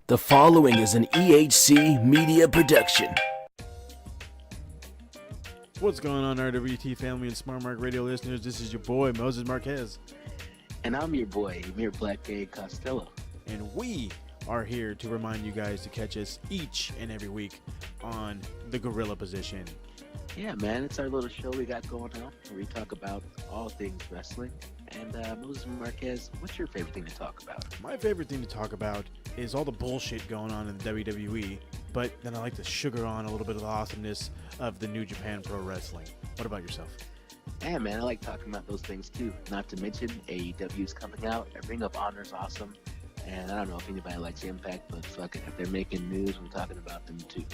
The following is an EHC media production. What's going on, RWT family and Smart Mark Radio listeners? This is your boy, Moses Marquez. And I'm your boy, emir blackbane Costello. And we are here to remind you guys to catch us each and every week on the Gorilla Position. Yeah, man, it's our little show we got going on where we talk about all things wrestling. And Moses Marquez, what's your favorite thing to talk about? My favorite thing to talk about is all the bullshit going on in the WWE, but then I like to sugar on a little bit of the awesomeness of the New Japan Pro Wrestling. What about yourself? Yeah, man, I like talking about those things too. Not to mention AEW's coming out. Ring of Honor's awesome. And I don't know if anybody likes Impact, but fuck it. If they're making news, I'm talking about them too.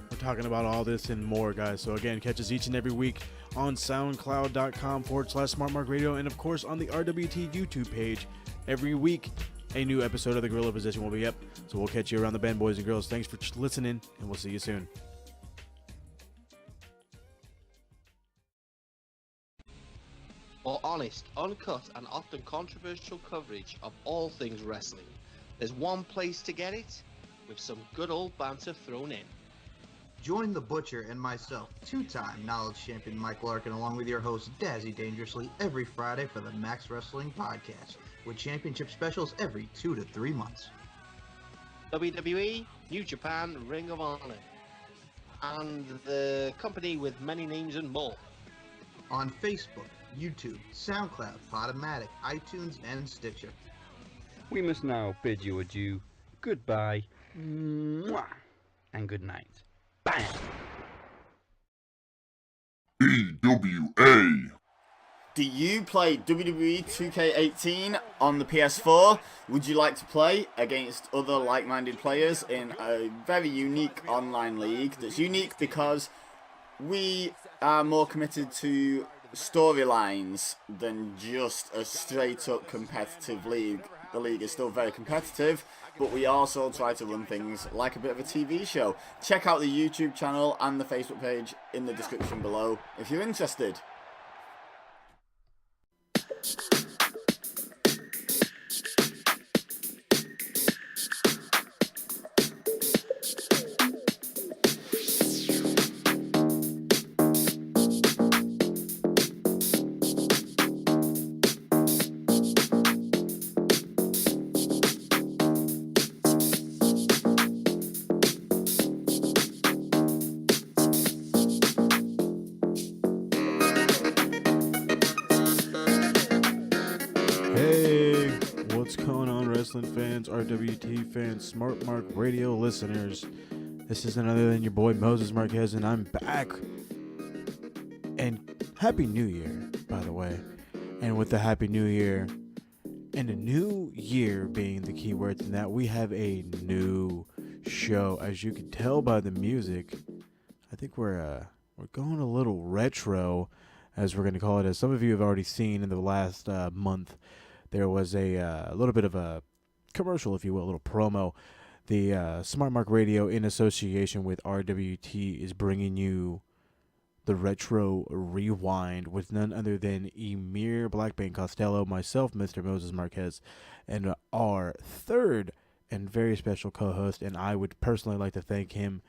We're talking about all this and more, guys. So again, catch us each and every week on soundcloud.com/smartmarkradio, and of course on the RWT YouTube page. Every week, a new episode of the Gorilla Position will be up. So we'll catch you around the bend, boys and girls. Thanks for listening, and we'll see you soon. For honest, uncut, and often controversial coverage of all things wrestling, there's one place to get it, with some good old banter thrown in. Join the Butcher and myself, two-time Knowledge Champion Mike Larkin, along with your host Dazzy Dangerously, every Friday for the Max Wrestling Podcast, with championship specials every 2 to 3 months. WWE, New Japan, Ring of Honor, and the company with many names and more. On Facebook, YouTube, SoundCloud, Podomatic, iTunes, and Stitcher. We must now bid you adieu, goodbye, mwah, and good night. Bam! EWA. Do you play WWE 2K18 on the PS4? Would you like to play against other like-minded players in a very unique online league that's unique because we are more committed to storylines than just a straight-up competitive league? The league is still very competitive, but we also try to run things like a bit of a TV show. Check out the YouTube channel and the Facebook page in the description below if you're interested. Fans, RWT fans, Smart Mark Radio listeners, this is none other than your boy Moses Marquez, and I'm back. And Happy New Year, by the way. And with the Happy New Year, and the new year being the key words in that, we have a new show. As you can tell by the music, I think we're going a little retro, as we're going to call it. As some of you have already seen in the last month, there was a little bit of a commercial, if you will, a little promo. The Smart Mark Radio, in association with RWT, is bringing you the Retro Rewind with none other than Emir Blackbane Costello, myself, Mr. Moses Marquez, and our third and very special co-host. And I would personally like to thank him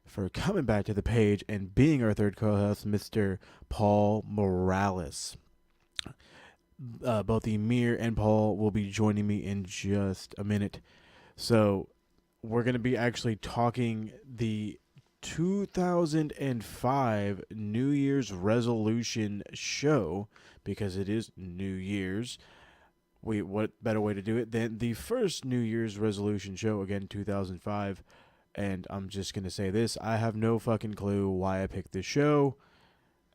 for coming back to the page and being our third co-host, Mr. Paul Morales. Both Emir and Paul will be joining me in just a minute. So we're going to be actually talking the 2005 New Year's resolution show, because it is New Year's. What better way to do it than the first New Year's resolution show, again, 2005. And I'm just going to say this, I have no fucking clue why I picked this show.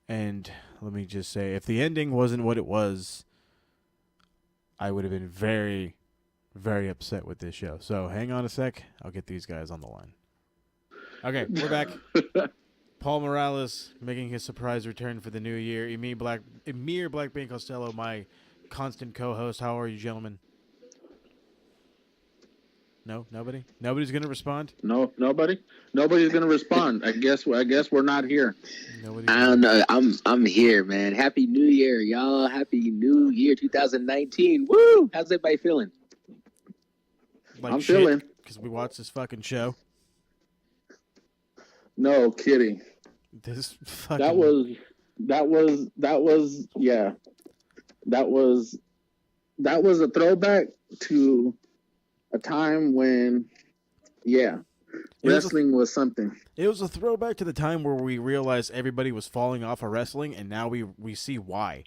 And let me just say, if the ending wasn't what it was, I would have been very, very upset with this show. So hang on a sec. I'll get these guys on the line. Okay, we're back. Paul Morales making his surprise return for the new year. Emir Blackbane Costello, my constant co-host. How are you, gentlemen? No, nobody. Nobody's gonna respond. No, nobody. Nobody's gonna respond. I guess we're not here. I don't know. I'm here, man. Happy New Year, y'all. Happy New Year, 2019. Woo! How's everybody feeling? like I'm shit feeling. because we watched this fucking show. No kidding. This fucking That was yeah. That was a throwback to a time when, yeah, wrestling was something. It was a throwback to the time where we realized everybody was falling off of wrestling, and now we see why.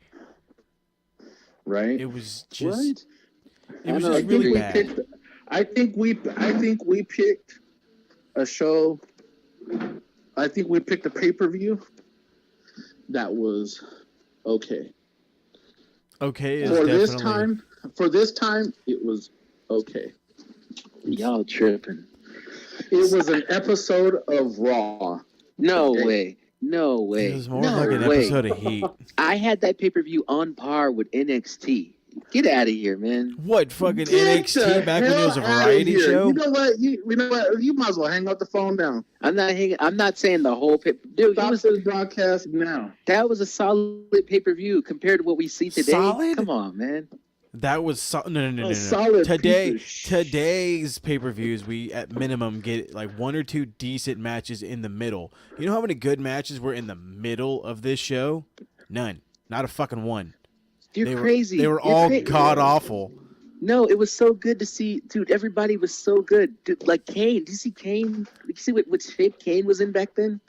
Right. It was just Right. it was I just think really we bad. picked. I think we picked a show. I think we picked a pay-per-view that was okay. Okay, is For definitely this time, it was okay. Y'all tripping. It was an episode of Raw. No Okay. way. No way. It was more no like an way. episode of Heat. I had that pay-per-view on par with NXT. Get out of here, man. What fucking Get NXT the back when it was a hell outta variety here. show? You know what? You might as well hang up the phone now. I'm not saying the whole pay. Dude, Stop this broadcast now. that was a solid pay-per-view compared to what we see today. Solid? Come on, man. That was no. A solid Today, piece of today's pay-per-views, we at minimum get like one or two decent matches in the middle. You know how many good matches were in the middle of this show? None. Not a fucking one. You're crazy. They were You're all crazy. god awful. No, it was so good to see, dude. Everybody was so good, dude. Like Kane. Did you see Kane? Did you see what shape Kane was in back then?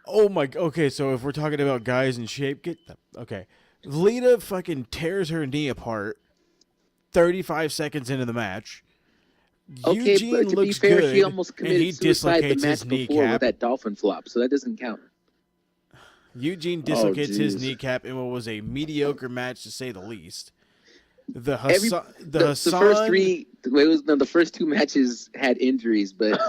Oh my. Okay, so if we're talking about guys in shape, okay. Lita fucking tears her knee apart. 35 seconds into the match. Okay, Eugene but to be looks fair, good, he almost and he committed suicide the dislocates match his before with kneecap. that dolphin flop, so that doesn't count. Eugene dislocates his jeez. kneecap in what was a mediocre match to say the least. The Every- Hassan, The first three, the first two matches had injuries, but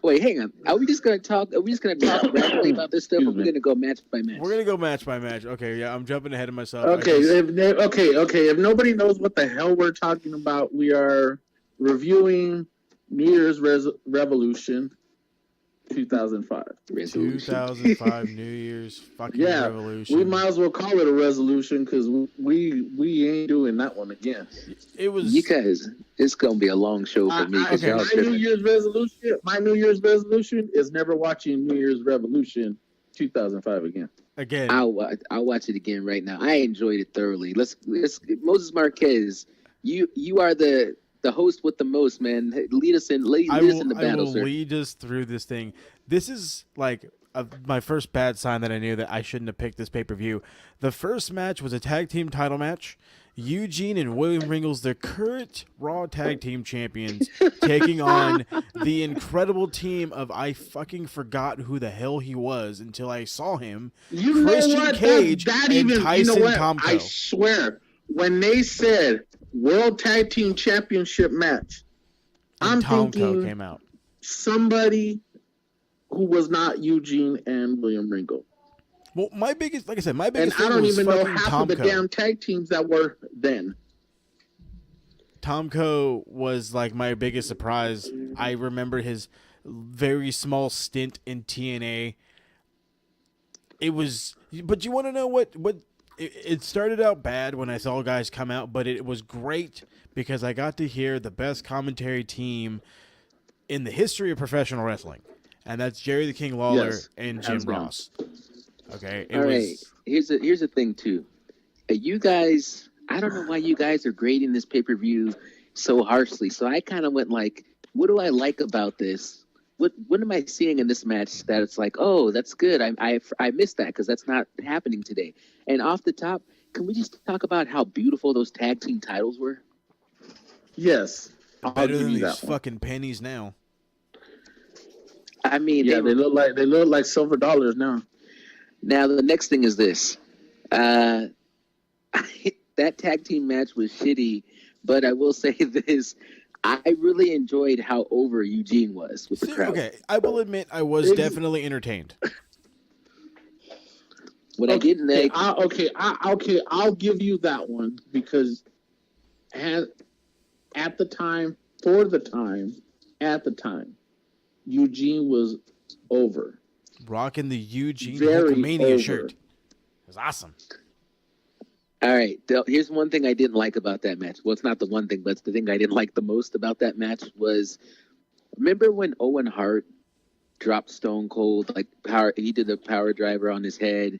wait, hang on. Are we just gonna talk randomly about this stuff, or are we gonna go match by match? We're gonna go match by match. Okay, yeah, I'm jumping ahead of myself. Okay, if nobody knows what the hell we're talking about, we are reviewing New Year's Revolution 2005. 2005 New Year's fucking Yeah, revolution. we might as well call it a resolution because we ain't doing that one again. It was. You guys, it's gonna be a long show for me. 'Cause okay, y'all my tripping. New Year's resolution is never watching New Year's Revolution 2005 again. Again, I'll watch it again right now. I enjoyed it thoroughly. Let's Moses Marquez, you are the host with the most, man. Lead us in the I battle, will sir. lead us through this thing. This is like my first bad sign that I knew that I shouldn't have picked this pay-per-view. The first match was a tag team title match. Eugene and William Ringles, the current Raw Tag Team Champions, taking on the incredible team of I fucking forgot who the hell he was until I saw him. You Christian know what? Cage and Tyson Tomko. I swear, when they said World Tag Team Championship match, And I'm Tomko thinking came out. somebody who was not Eugene and William Ringo. Well, my biggest, like I said, my And biggest I thing don't was even know fucking half of the Tomko. damn tag teams that were then. Tomko was like my biggest surprise. I remember his very small stint in TNA. It was, but you want to know what it started out bad when I saw guys come out, but it was great because I got to hear the best commentary team in the history of professional wrestling, and that's Jerry the King Lawler Yes, and Jim hands down. Ross. Okay, All right, here's the thing too. You guys, I don't know why you guys are grading this pay-per-view so harshly. So I kind of went like, what do I like about this? What am I seeing in this match that it's like, oh, that's good. I missed that because that's not happening today. And off the top, can we just talk about how beautiful those tag team titles were? Yes, I'll better give than you these that one. fucking pennies now. I mean, Yeah, they look like silver dollars now. Now the next thing is this. That tag team match was shitty, but I will say this. I really enjoyed how over Eugene was with the crowd. Okay, I will admit I was definitely entertained. What I didn't like, I'll give you that one because at the time, Eugene was over. Rocking the Eugene Very Hulkamania over. shirt. It was awesome. All right. Here's one thing I didn't like about that match. Well, it's not the one thing, but it's the thing I didn't like the most about that match was, remember when Owen Hart dropped Stone Cold, like he did the power driver on his head,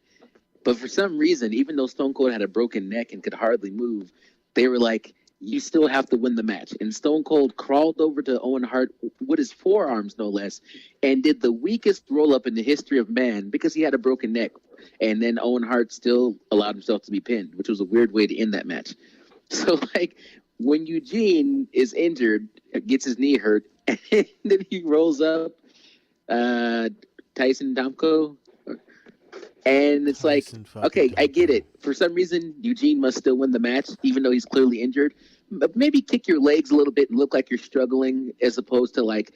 but for some reason, even though Stone Cold had a broken neck and could hardly move, they were like, you still have to win the match. And Stone Cold crawled over to Owen Hart with his forearms, no less, and did the weakest roll-up in the history of man because he had a broken neck. And then Owen Hart still allowed himself to be pinned, which was a weird way to end that match. So, like, when Eugene is injured, gets his knee hurt, and then he rolls up Tyson Tomko, and it's like, okay, I get it. For some reason, Eugene must still win the match, even though he's clearly injured. But maybe kick your legs a little bit and look like you're struggling, as opposed to like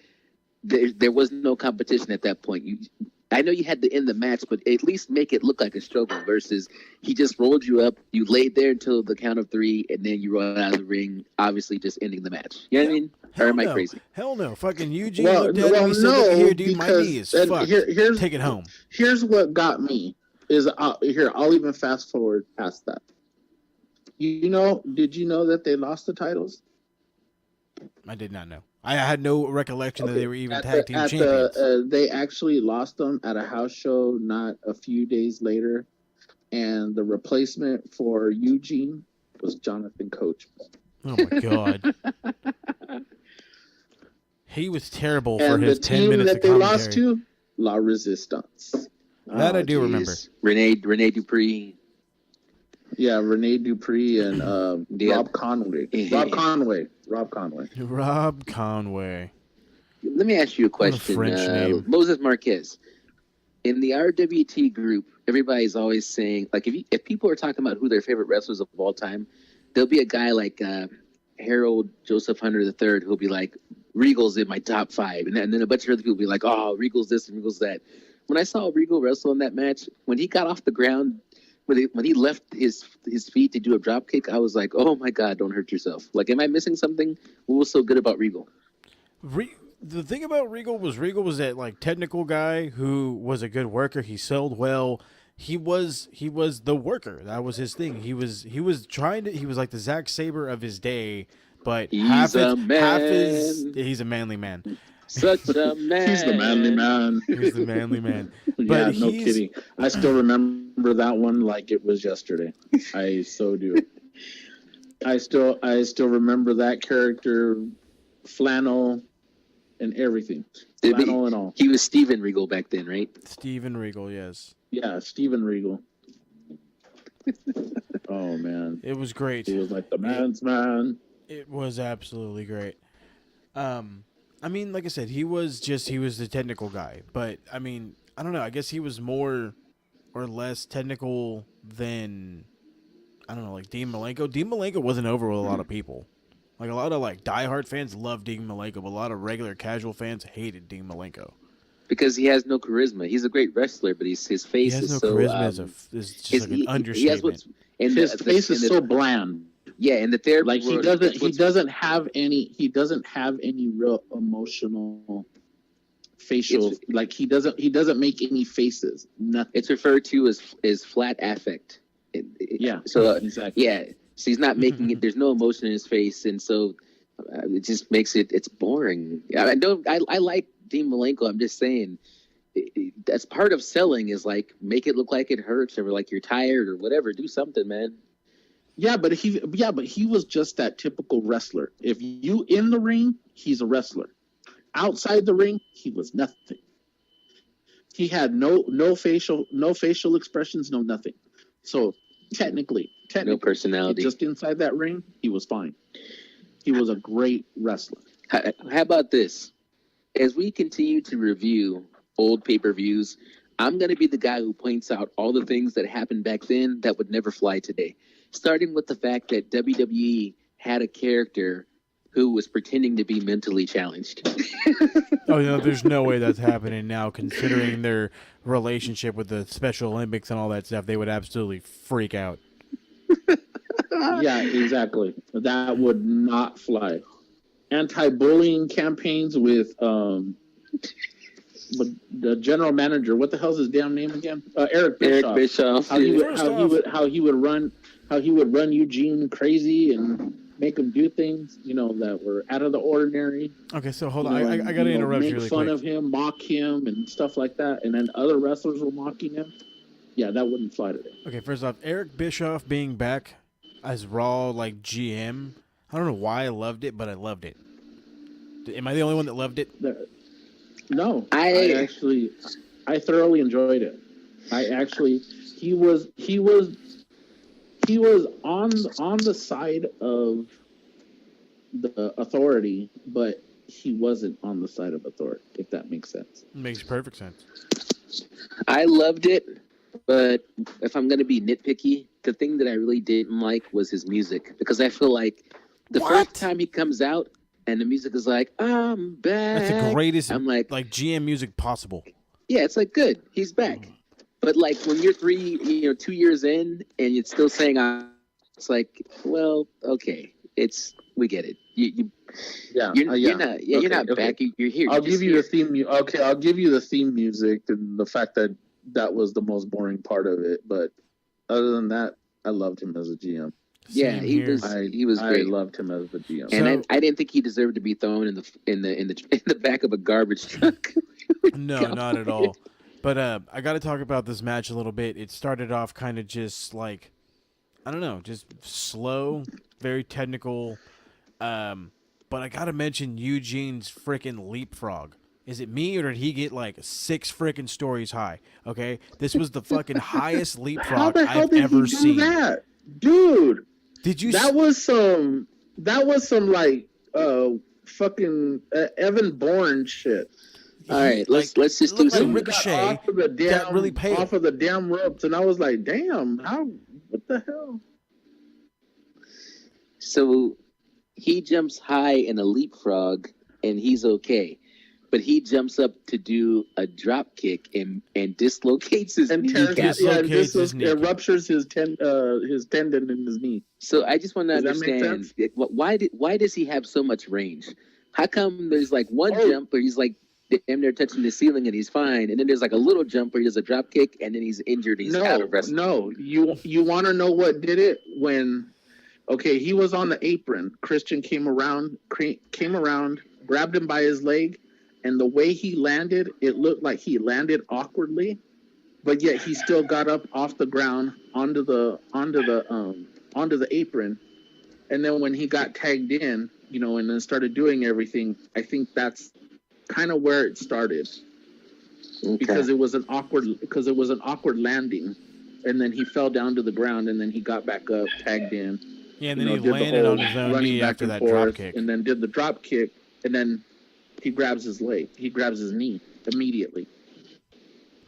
there was no competition at that point. I know you had to end the match, but at least make it look like a struggle versus he just rolled you up, you laid there until the count of 3, and then you rolled out of the ring, obviously just ending the match. You know what I mean? Or am I crazy? Hell no. Fucking Eugene looked at him and said, look here, dude, my knee is fucked. Take it home. Here's what got me. I'll even fast forward past that. Did you know that they lost the titles? I did not know. I had no recollection that they were even tag team champions. They actually lost them at a house show not a few days later, and the replacement for Eugene was Jonathan Coach. Oh my god. He was terrible for his 10 minutes of commentary. And the team that they lost to, La Resistance. That I do remember. Rene Dupree. Yeah, Rene Dupree and Rob Conway. Rob Conway. Let me ask you a question. Moses Marquez. In the RWT group, everybody's always saying, like, if people are talking about who their favorite wrestlers of all time, there'll be a guy like Harold Joseph Hunter III who'll be like, Regal's in my top 5. And then a bunch of other people will be like, oh, Regal's this and Regal's that. When I saw Regal wrestle in that match, when he got off the ground, when he left his feet to do a drop kick, I was like, oh my God, don't hurt yourself. Like, am I missing something? What was so good about Regal? The thing about Regal was that, like, technical guy who was a good worker. He sold well. He was the worker. That was his thing. He was like the Zack Sabre of his day, but he's a manly man. Such a man. He's the manly man. He's the manly man. But yeah, no kidding. I still remember that one like it was yesterday. I so do. I still remember that character, flannel, and everything. Flannel and all. He was Steven Regal back then, right? Steven Regal, yes. Yeah, Steven Regal. Oh man, it was great. He was like the man's man. It was absolutely great. I mean, like I said, he was the technical guy. But, I mean, I don't know. I guess he was more or less technical than, I don't know, like Dean Malenko. Dean Malenko wasn't over with a lot of people. Like, a lot of, like, diehard fans loved Dean Malenko, but a lot of regular casual fans hated Dean Malenko. Because he has no charisma. He's a great wrestler, but his face is so... He has no charisma. Is just like an understatement. His face is so bland. Yeah, in the therapy, like he doesn't have any real emotional facial. Like he doesn't make any faces. Nothing. It's referred to as flat affect. Yeah. So exactly. Yeah. So he's not making it. There's no emotion in his face, and so it just makes it's boring. I like Dean Malenko. I'm just saying. That's part of selling is like make it look like it hurts or like you're tired or whatever. Do something, man. Yeah, but he was just that typical wrestler. If you in the ring, he's a wrestler. Outside the ring, he was nothing. He had no facial expressions, no nothing. So technically, no personality. Just inside that ring, he was fine. He was a great wrestler. How about this? As we continue to review old pay-per-views, I'm going to be the guy who points out all the things that happened back then that would never fly today. Starting with the fact that WWE had a character who was pretending to be mentally challenged. Oh, no, there's no way that's happening now, considering their relationship with the Special Olympics and all that stuff. They would absolutely freak out. Yeah, exactly. That would not fly. Anti-bullying campaigns with the general manager. What the hell's his damn name again? Eric Bischoff. Eric Bischoff. How he would how he would run Eugene crazy and make him do things, that were out of the ordinary. Okay, so hold on. I got to interrupt you really quick. Make fun of him, mock him, and stuff like that. And then other wrestlers were mocking him. Yeah, that wouldn't fly today. Okay, first off, Eric Bischoff being back as Raw, GM, I don't know why I loved it, but I loved it. Am I the only one that loved it? No. I thoroughly enjoyed it. He was on the side of the authority, but he wasn't on the side of authority, if that makes sense. It makes perfect sense. I loved it, but if I'm going to be nitpicky, the thing that I really didn't like was his music, because I feel like the first time he comes out and the music is like, I'm back. That's the greatest I'm like GM music possible. Yeah, it's like, good, he's back. But when you're 2 years in and it's still saying, it's like, well, okay, we get it. You're not back. You're here. I'll give you the theme. Okay, I'll give you the theme music and the fact that was the most boring part of it. But other than that, I loved him as a GM. Yeah, he was great. I loved him as the GM, and I didn't think he deserved to be thrown in the back of a garbage truck. No, not at all. But I got to talk about this match a little bit. It started off kind of just I don't know, just slow, very technical. But I got to mention Eugene's freaking leapfrog. Is it me, or did he get 6 freaking stories high? Okay, this was the fucking highest leapfrog I've ever seen. That? Dude, did you? That was some fucking Evan Bourne shit. All right, let's just do some ricochet. Off of the damn, really paid off of the damn ropes, and I was like, damn, what the hell? So he jumps high in a leapfrog, and he's okay. But he jumps up to do a drop kick and dislocates his kneecap. It ruptures his tendon in his knee. So I just want to understand, why does he have so much range? How come there's one jump where he's damn near touching the ceiling and he's fine, and then there's a little jump where he does a drop kick and then he's injured, he's out of wrestling? No, you want to know what did it? When he was on the apron, Christian came around, grabbed him by his leg, and the way he landed, it looked like he landed awkwardly, but yet he still got up off the ground onto the apron, and then when he got tagged in, and then started doing everything, I think that's kind of where it started. Okay. Because it was an awkward landing, and then he fell down to the ground, and then he got back up, tagged in. Yeah, and then he landed on his own knee after that drop kick, and then did the drop kick, and then he grabs his leg. He grabs his knee immediately.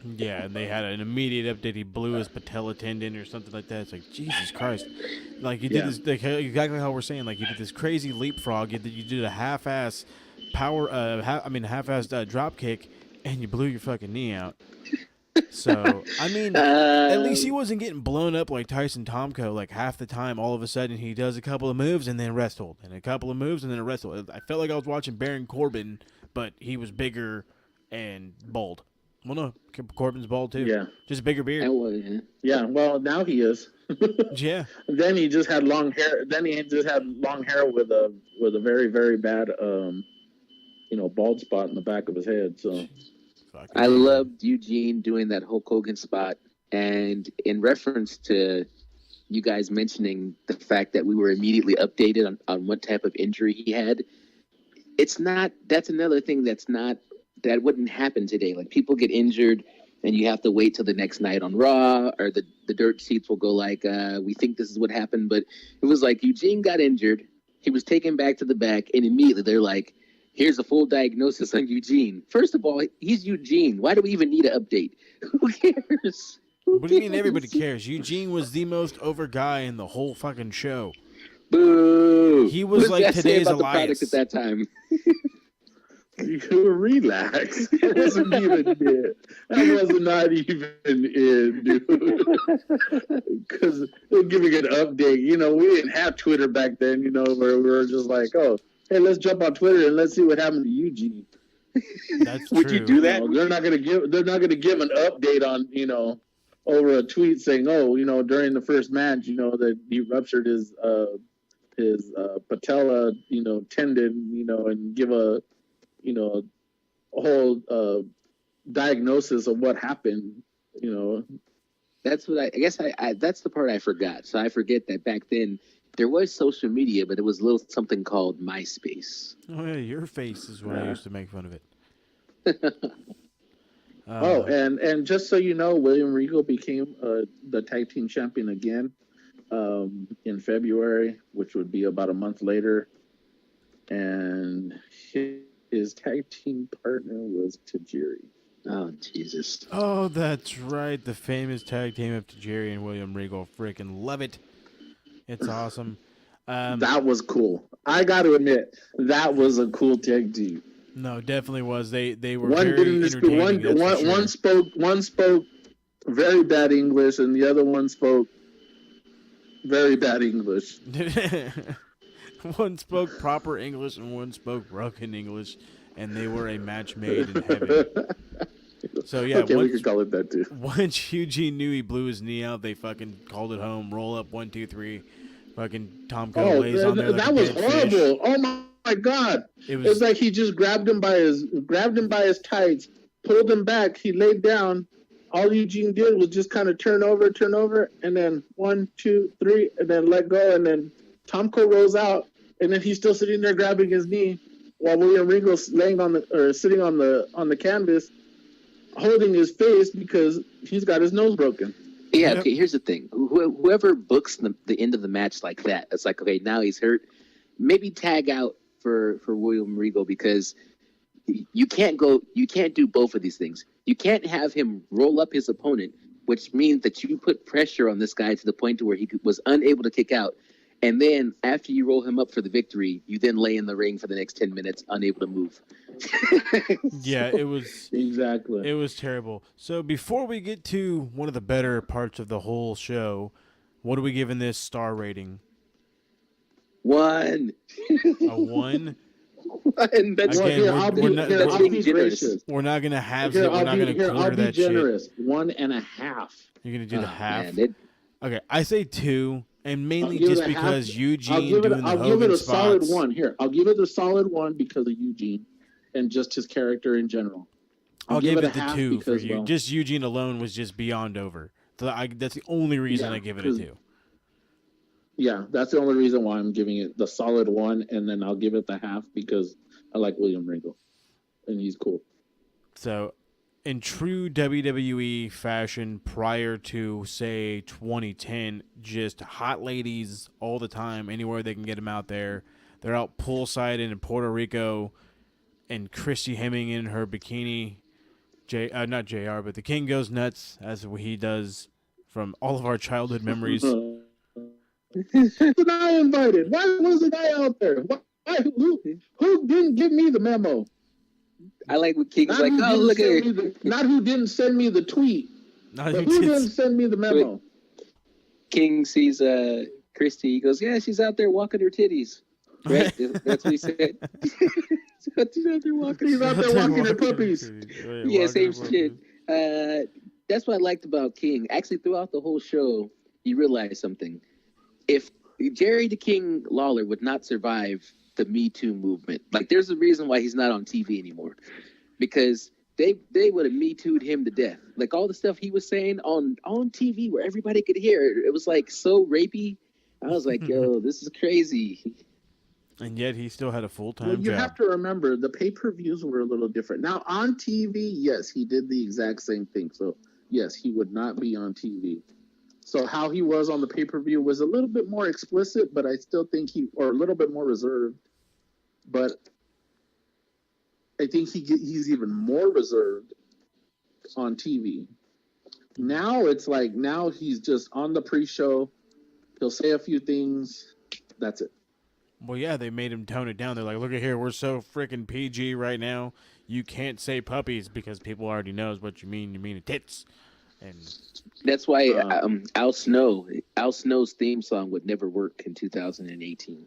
Yeah, and they had an immediate update. He blew his patella tendon or something like that. It's like, Jesus Christ. You did this, exactly how we're saying. You did this crazy leapfrog. You did a half-ass half-ass drop kick, and you blew your fucking knee out. So, at least he wasn't getting blown up like Tyson Tomko. Half the time, all of a sudden, he does a couple of moves and then rest hold, and a couple of moves and then a rest hold. I felt like I was watching Baron Corbin, but he was bigger and bald. Well, no, Corbin's bald too. Yeah, just a bigger beard. Yeah, well, now he is. Yeah. Then he just had long hair. Then he just had long hair with a very, very bad bald spot in the back of his head. So I loved Eugene doing that Hulk Hogan spot, and in reference to you guys mentioning the fact that we were immediately updated on what type of injury he had. That's another thing that wouldn't happen today. People get injured and you have to wait till the next night on Raw, or the dirt sheets will go we think this is what happened. But it was Eugene got injured. He was taken back to the back, and immediately they're like, here's a full diagnosis on Eugene. First of all, he's Eugene. Why do we even need an update? Who cares? What do you mean everybody cares? Eugene was the most over guy in the whole fucking show. Boo! He was today's Elias at that time. You relax. It wasn't even in. That was not even in, dude. Because they're giving an update. We didn't have Twitter back then, where we were just oh, hey, let's jump on Twitter and let's see what happened to Eugene. That's Would true. you do that? They're not gonna give an update on over a tweet saying, "Oh, during the first match, that he ruptured his patella, tendon, and give a whole diagnosis of what happened." That's what I guess I that's the part I forgot. So I forget that back then there was social media, but it was a little something called MySpace. Oh yeah, your face is what I used to make fun of it. And just so you know, William Regal became the tag team champion again in February, which would be about a month later. And his tag team partner was Tajiri. Oh, Jesus. Oh, that's right. The famous tag team of Tajiri and William Regal. Freaking love it. It's awesome. That was cool. I got to admit, that was a cool tag team. No, definitely was. They were One very didn't speak. entertaining. One spoke very bad English, and the other one spoke very bad English. One spoke proper English and one spoke broken English, and they were a match made in heaven. So yeah, okay, we could call it that too. Once Eugene knew he blew his knee out, they fucking called it home. Roll up 1, 2, 3. Fucking Tom Cole lays on there like that was a dead horrible. fish. Oh my God! It was like he just grabbed him by his tights, pulled him back. He laid down. All Eugene did was just kind of turn over, and then 1, 2, 3, and then let go, and then Tom Cole rolls out, and then he's still sitting there grabbing his knee, while William Regal's sitting on the canvas, holding his face because he's got his nose broken. Yeah, okay, here's the thing. Whoever books the end of the match like that, it's like, okay, now he's hurt. Maybe tag out for William Regal, because you can't do both of these things. You can't have him roll up his opponent, which means that you put pressure on this guy to the point to where he was unable to kick out. And then after you roll him up for the victory, you then lay in the ring for the next 10 minutes, unable to move. Yeah, it was exactly. It was terrible. So before we get to one of the better parts of the whole show, what are we giving this star rating? 1. A 1? And that's Again, I'll be generous. We're not gonna have it. We're not gonna quarter that generous. shit. 1.5. You're gonna do the half. Man, Okay, I say 2, and mainly just because Eugene I'll give it a solid spots. 1. Here, I'll give it a solid 1 because of Eugene and just his character in general. I'll give it the half 2 for because, you. Just Eugene alone was just beyond over. So that's the only reason I give it a 2. Yeah, that's the only reason why I'm giving it the solid 1, and then I'll give it the half because I like William Regal, and he's cool. So, in true WWE fashion, prior to, say, 2010, just hot ladies all the time, anywhere they can get them out there. They're out poolside in Puerto Rico, and Christy Hemming in her bikini. Not JR, but the King goes nuts, as he does from all of our childhood memories. Wasn't I invited? Why wasn't I out there? Who didn't give me the memo? I like when King's like, oh, look at it. Not who didn't send me the tweet, but who didn't send me the memo? King sees Christy. He goes, yeah, she's out there walking her titties. Right? That's what he said. She's out there walking her puppies. Yeah, same shit. That's what I liked about King. Actually, throughout the whole show, you realize something. If Jerry the King Lawler would not survive the Me Too movement, like there's a reason why he's not on TV anymore, because they would have Me Too'd him to death. Like all the stuff he was saying on TV where everybody could hear it was like so rapey. I was like, yo, this is crazy. And yet he still had a full-time job. You job. have to remember the pay-per-views were a little different. Now on TV, yes, he did the exact same thing. So yes, he would not be on TV. So how he was on the pay-per-view was a little bit more explicit, but I still think or a little bit more reserved. But I think he's even more reserved on TV. Now it's like, now he's just on the pre-show. He'll say a few things. That's it. Well, yeah, they made him tone it down. They're like, look at here, we're so freaking PG right now. You can't say puppies because people already knows what you mean. You mean tits. And that's why Al Snow's theme song would never work in 2018.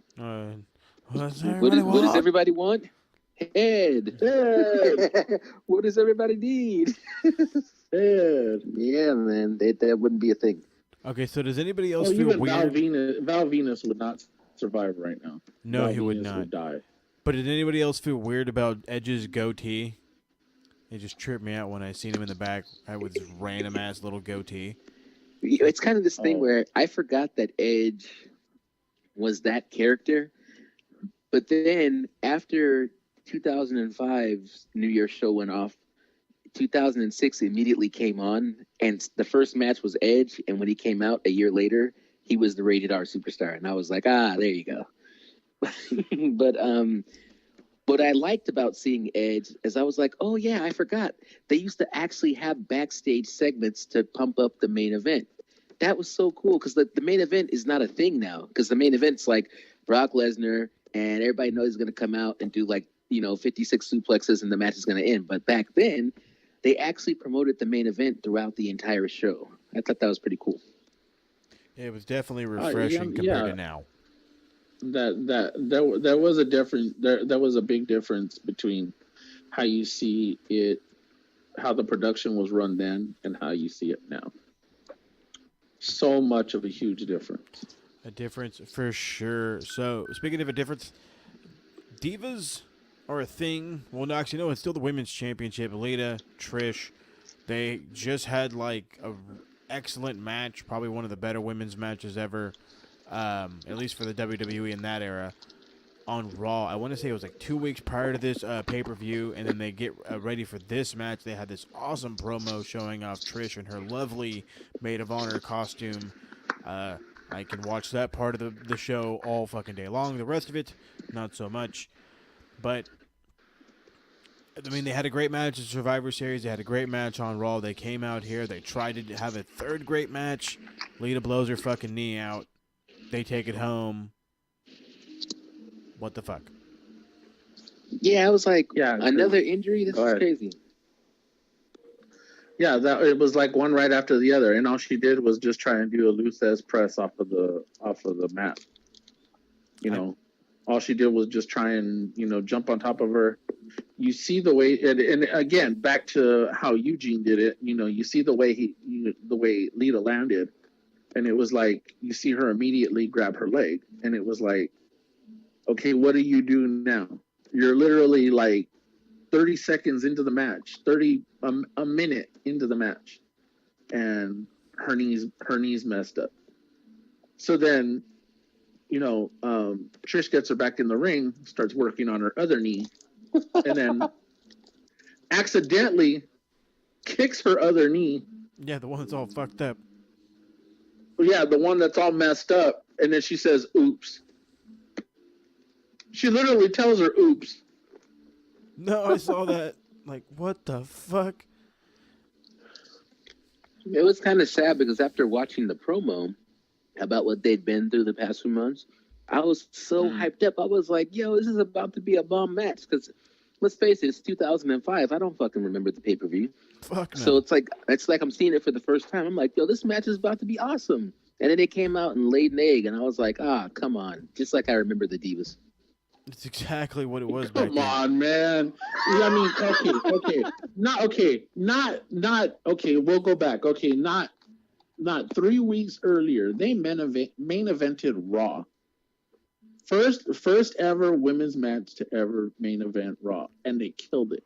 What does everybody want? Head. What does everybody need? head. Yeah, man, that wouldn't be a thing. Okay, so does anybody else Oh, feel even weird? Val Venus would not survive right now. No, Val he would Venus not. Would die. But did anybody else feel weird about Edge's goatee? It just tripped me out when I seen him in the back with his random ass little goatee. It's kind of this thing where I forgot that Edge was that character, but then after 2005's New Year's show went off, 2006 immediately came on, and the first match was Edge, and when he came out a year later, he was the rated R superstar, and I was like, there you go. But what I liked about seeing Edge is I was like, oh yeah, I forgot. They used to actually have backstage segments to pump up the main event. That was so cool because the main event is not a thing now, because the main event's like Brock Lesnar and everybody knows he's going to come out and do 56 suplexes and the match is going to end. But back then, they actually promoted the main event throughout the entire show. I thought that was pretty cool. It was definitely refreshing compared to now. That was a different. There was a big difference between how you see it, how the production was run then, and how you see it now. So much of a huge difference. A difference for sure. So speaking of a difference, divas are a thing. Well, no, actually, no. It's still the women's championship. Lita, Trish, they just had a excellent match. Probably one of the better women's matches ever. At least for the WWE in that era, on Raw. I want to say it was 2 weeks prior to this pay-per-view, and then they get ready for this match. They had this awesome promo showing off Trish in her lovely Maid of Honor costume. I can watch that part of the show all fucking day long. The rest of it, not so much. But, I mean, they had a great match in Survivor Series. They had a great match on Raw. They came out here. They tried to have a third great match. Lita blows her fucking knee out. They take it home. What the fuck? Yeah, I was like, another injury? This is crazy. Yeah, it was one right after the other, and all she did was just try and do a Luthez press off of the mat. All she did was just try and jump on top of her. You see the way, and again, back to how Eugene did it. You see the way the way Lita landed. And it was you see her immediately grab her leg. And it was okay, what do you do now? You're literally 30 seconds into the match, a minute into the match. And her knees messed up. So then, Trish gets her back in the ring, starts working on her other knee. And then accidentally kicks her other knee. Yeah, the one that's all fucked up. Yeah, the one that's all messed up. And then she says, oops. She literally tells her, oops. No, I saw that. What the fuck? It was kind of sad because after watching the promo about what they'd been through the past few months, I was so hyped up. I was like, yo, this is about to be a bomb match. Because let's face it, it's 2005. I don't fucking remember the pay-per-view. Fuck no. So it's like I'm seeing it for the first time. I'm like, yo, this match is about to be awesome. And then it came out and laid an egg, and I was like, come on. Just like I remember the Divas. It's exactly what it was back Come then. on, man. I mean, okay. We'll go back. Okay, not 3 weeks earlier, they main evented Raw. First ever women's match to ever main event Raw, and they killed it.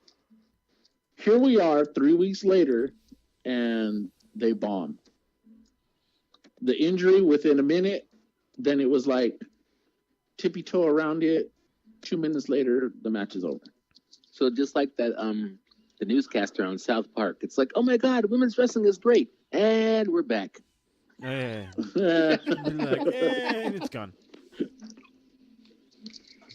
Here we are 3 weeks later, and they bombed. The injury within a minute, then it was tippy toe around it. 2 minutes later, the match is over. So just like that, the newscaster on South Park, it's oh my God, women's wrestling is great, and we're back. Yeah. And it's gone.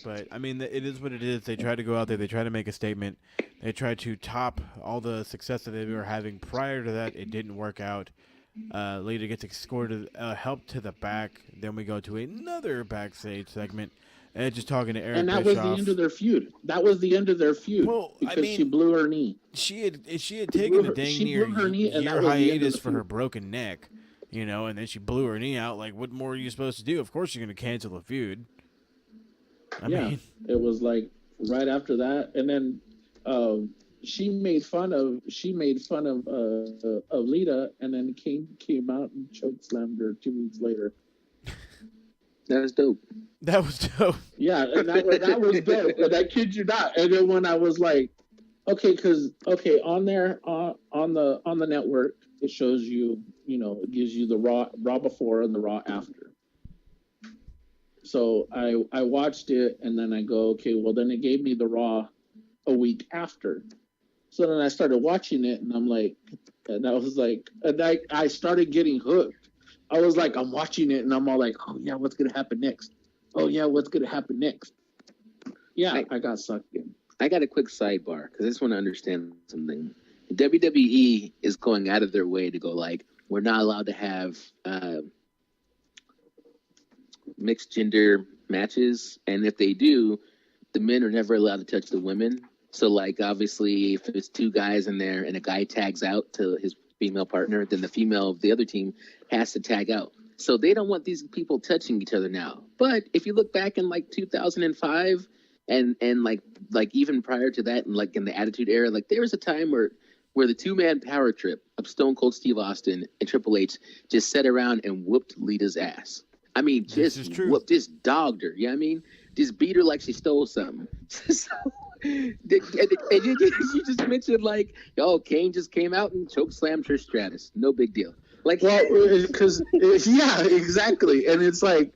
But, I mean, it is what it is. They try to go out there. They try to make a statement. They try to top all the success that they were having. Prior to that, it didn't work out. Lita gets escorted, help to the back. Then we go to another backstage segment. Edge just talking to Eric Bischoff. And that was the end of their feud. Well, because she blew her knee. She had taken a dang near year hiatus for her broken neck, and then she blew her knee out. What more are you supposed to do? Of course you're going to cancel the feud. I mean, it was right after that. And then she made fun of Lita, and then came out and choke slammed her 2 weeks later. That was dope. That was dope. Yeah, and that was dope. But I kid you not. And then when I was like, on there on the network, it shows you, it gives you the raw before and the raw after. So I watched it, and then I go, okay, well then it gave me the raw a week after. So then I started watching it, and I'm like, and I was like, and I started getting hooked. I was like, I'm watching it, and I'm all like, oh yeah, what's gonna happen next? Oh yeah, what's gonna happen next? Yeah, I got sucked in. I got a quick sidebar because I just want to understand something. WWE is going out of their way to go like, we're not allowed to have mixed gender matches, and if they do, the men are never allowed to touch the women. So like, obviously, if there's 2 guys in there and a guy tags out to his female partner, then the female of the other team has to tag out. So they don't want these people touching each other now. But if you look back in like 2005 and like even prior to that, and like in the Attitude Era, like there was a time where the 2-man power trip of Stone Cold Steve Austin and Triple H just sat around and whooped Lita's ass. I mean, just whooped, just dogged her. You know what I mean? Just beat her like she stole something. So, and you just mentioned like, Kane just came out and choke slammed Trish Stratus. No big deal. Like, well, because yeah, exactly. And it's like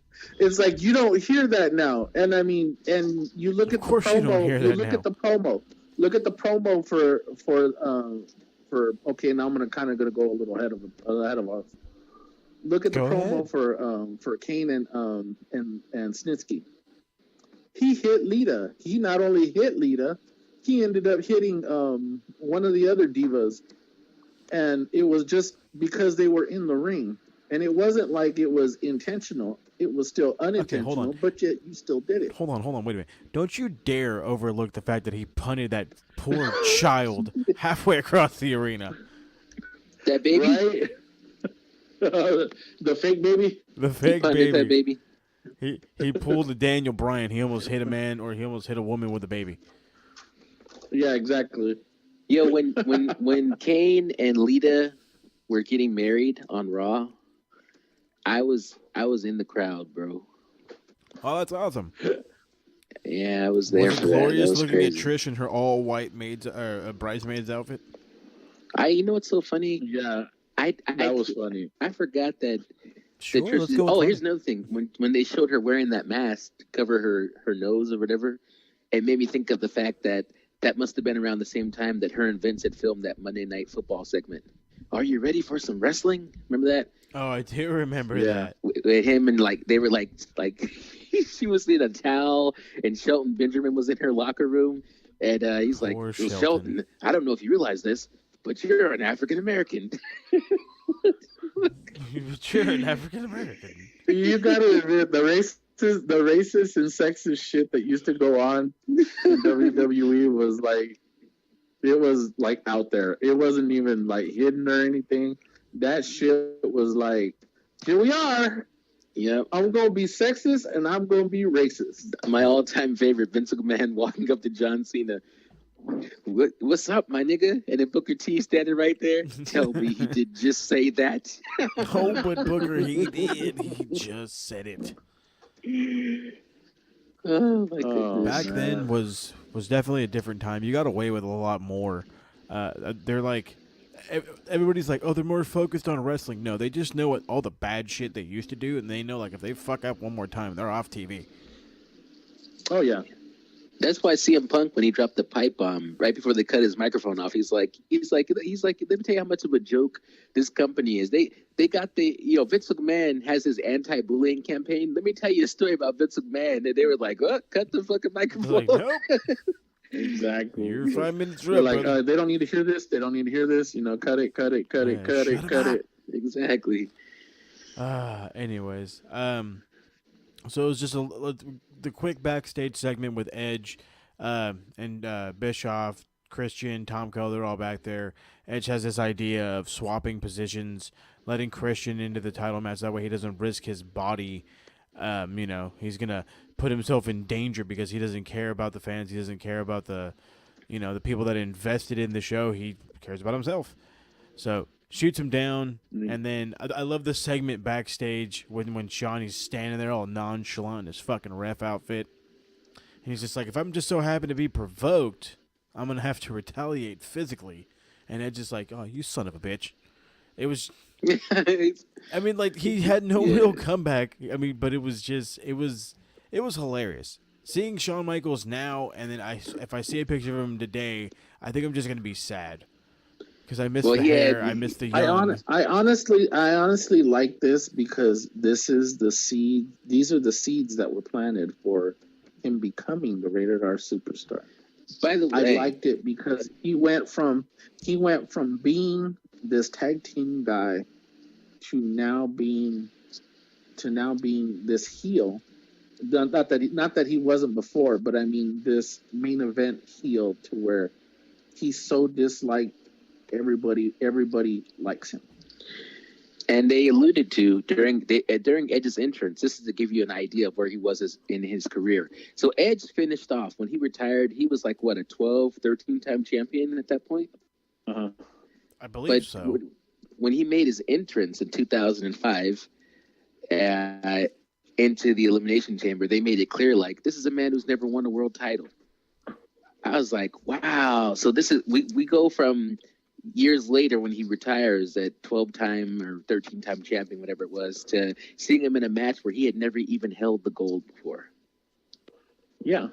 you don't hear that now. And I mean, and you look at the promo. At the promo. Look at the promo for okay. Now I'm gonna go a little ahead of us. Look at the promo for Kane and Snitsky. He hit Lita. He not only hit Lita, he ended up hitting one of the other divas, and it was just because they were in the ring. And it wasn't like it was intentional. It was still unintentional, but yet you still did it. Hold on, wait a minute. Don't you dare overlook the fact that he punted that poor child halfway across the arena. That baby? Right? The fake baby? The fake baby. That baby. He pulled a Daniel Bryan. He almost hit a man, or he almost hit a woman with a baby. Yeah, exactly. Yo, when Kane and Lita were getting married on Raw, I was in the crowd, bro. Oh, that's awesome. Yeah, I was there. Was it glorious looking crazy at Trish in her all white bridesmaid's outfit? You know what's so funny? Yeah, that was funny. I forgot that. Sure, Trish, let's go. Here's another thing. When they showed her wearing that mask to cover her nose or whatever, it made me think of the fact that must have been around the same time that her and Vince had filmed that Monday Night Football segment. Are you ready for some wrestling? Remember that? Oh, I do remember that. With him and they were like she was in a towel and Shelton Benjamin was in her locker room and he's Poor like, Shelton. Shelton, I don't know if you realize this, but you're an African American. You're an African American. You gotta admit the racist and sexist shit that used to go on in WWE was like out there. It wasn't even like hidden or anything. That shit was like, here we are. Yep. I'm gonna be sexist and I'm gonna be racist. My all-time favorite, Vince McMahon walking up to John Cena. What's up, my nigga? And then Booker T standing right there. Tell me he did just say that. Oh, but Booker, he did. He just said it. Oh my goodness. Back then was definitely a different time. You got away with a lot more. They're like, everybody's like, oh, they're more focused on wrestling. No, they just know what all the bad shit they used to do, and they know like if they fuck up one more time, they're off TV. Oh yeah. That's why CM Punk, when he dropped the pipe bomb right before they cut his microphone off, he's like, let me tell you how much of a joke this company is. They got Vince McMahon has his anti-bullying campaign. Let me tell you a story about Vince McMahon. And they were like, cut the fucking microphone. Like, nope. Exactly. You're 5 minutes They're like, they don't need to hear this. They don't need to hear this. Cut it. Exactly. Anyways, so it was just the quick backstage segment with Edge and Bischoff, Christian, Tom Cole, they're all back there. Edge has this idea of swapping positions, letting Christian into the title match. That way he doesn't risk his body. He's going to put himself in danger because he doesn't care about the fans. He doesn't care about the the people that invested in the show, he cares about himself. So shoots him down, and then I love the segment backstage when Shawnee's standing there all nonchalant in his fucking ref outfit. And he's just like, if I'm just so happy to be provoked, I'm going to have to retaliate physically. And Edge is like, oh, you son of a bitch. It was, I mean, like, he had no real comeback. I mean, but it was just, it was hilarious. Seeing Shawn Michaels now, and then if I see a picture of him today, I think I'm just going to be sad. Because I miss the hair, I miss the young. I honestly like this because this is the seed. These are the seeds that were planted for him becoming the Rated R superstar. By the way, I liked it because he went from being this tag team guy to now being this heel. Not that he wasn't before, but I mean this main event heel to where he's so disliked. Everybody likes him. and they alluded to during Edge's entrance. This is to give you an idea of where he was in his career. So Edge finished off when he retired. He was like what, a 12, 13-time champion at that point. I believe so. When he made his entrance in 2005 into the Elimination Chamber, they made it clear like this is a man who's never won a world title. I was like, wow. So this is we go from years later when he retires at 12-time or 13-time champion, whatever it was, to seeing him in a match where he had never even held the gold before. Yeah,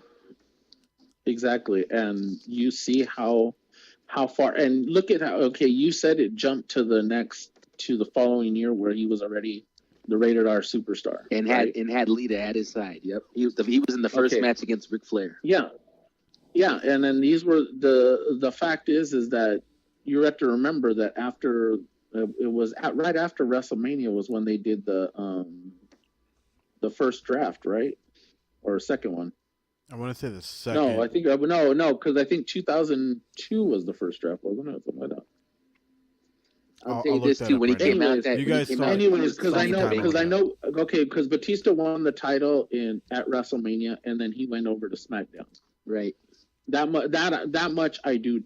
exactly. And you see how far, and look at how, okay, you said it jumped to the following year where he was already the Rated R superstar. And had Lita at his side. Yep. He was in the first match against Ric Flair. Yeah. Yeah. And then these were the fact is that you have to remember that after it was right after WrestleMania was when they did the first draft, right? Or second one. I want to say the second. No, I think no, because I think 2002 was the first draft, wasn't it? Something like that. I'll tell you this too. When he came out, anyways, because I know. Okay, because Batista won the title at WrestleMania, and then he went over to SmackDown. Right. That much I do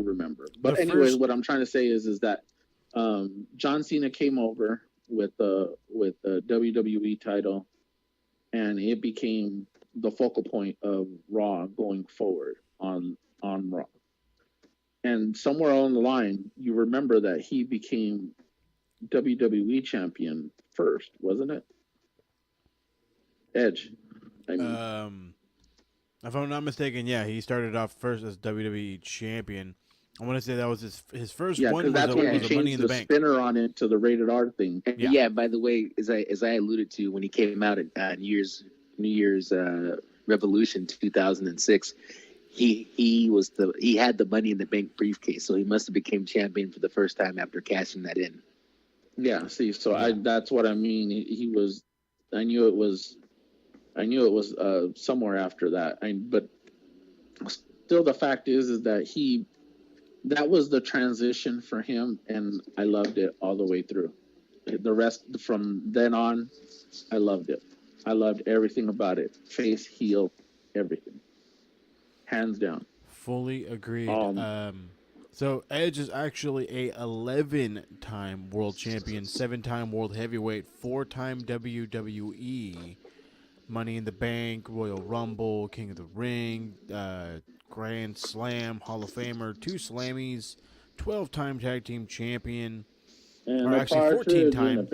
remember. But anyways, what I'm trying to say is that John Cena came over with the WWE title, and it became the focal point of Raw going forward on Raw. And somewhere along the line, you remember that he became WWE champion first, wasn't it? Edge. I mean. If I'm not mistaken, yeah, he started off first as WWE champion. I want to say that was his first one. Yeah, that's when he changed the spinner on it to the Rated R thing. Yeah. By the way, as I alluded to, when he came out at New Year's Revolution 2006, he had the Money in the Bank briefcase, so he must have became champion for the first time after cashing that in. Yeah. See, so that's what I mean. I knew it was somewhere after that. But still, the fact is that that was the transition for him, and I loved it all the way through. The rest from then on, I loved it. I loved everything about it. Face, heel, everything. Hands down. Fully agreed. So Edge is actually a 11-time world champion, 7-time world heavyweight, 4-time WWE. Money in the Bank, Royal Rumble, King of the Ring, Grand Slam, Hall of Famer, 2 Slammies, 12-time tag team champion, and or actually 14-time, and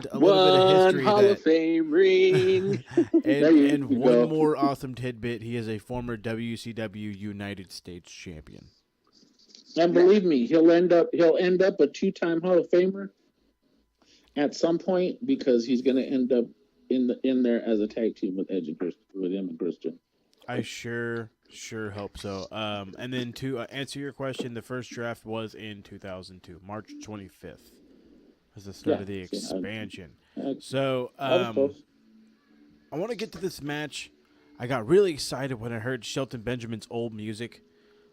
a little bit of history. Hall of Fame ring. and one more awesome tidbit: he is a former WCW United States champion. And believe me, he'll end up a 2-time Hall of Famer at some point, because he's going to end up in there as a tag team with Edge and him and Christian. I sure hope so. And then to answer your question, the first draft was in 2002, March 25th, was the start of the expansion. So I want to get to this match. I got really excited when I heard Shelton Benjamin's old music.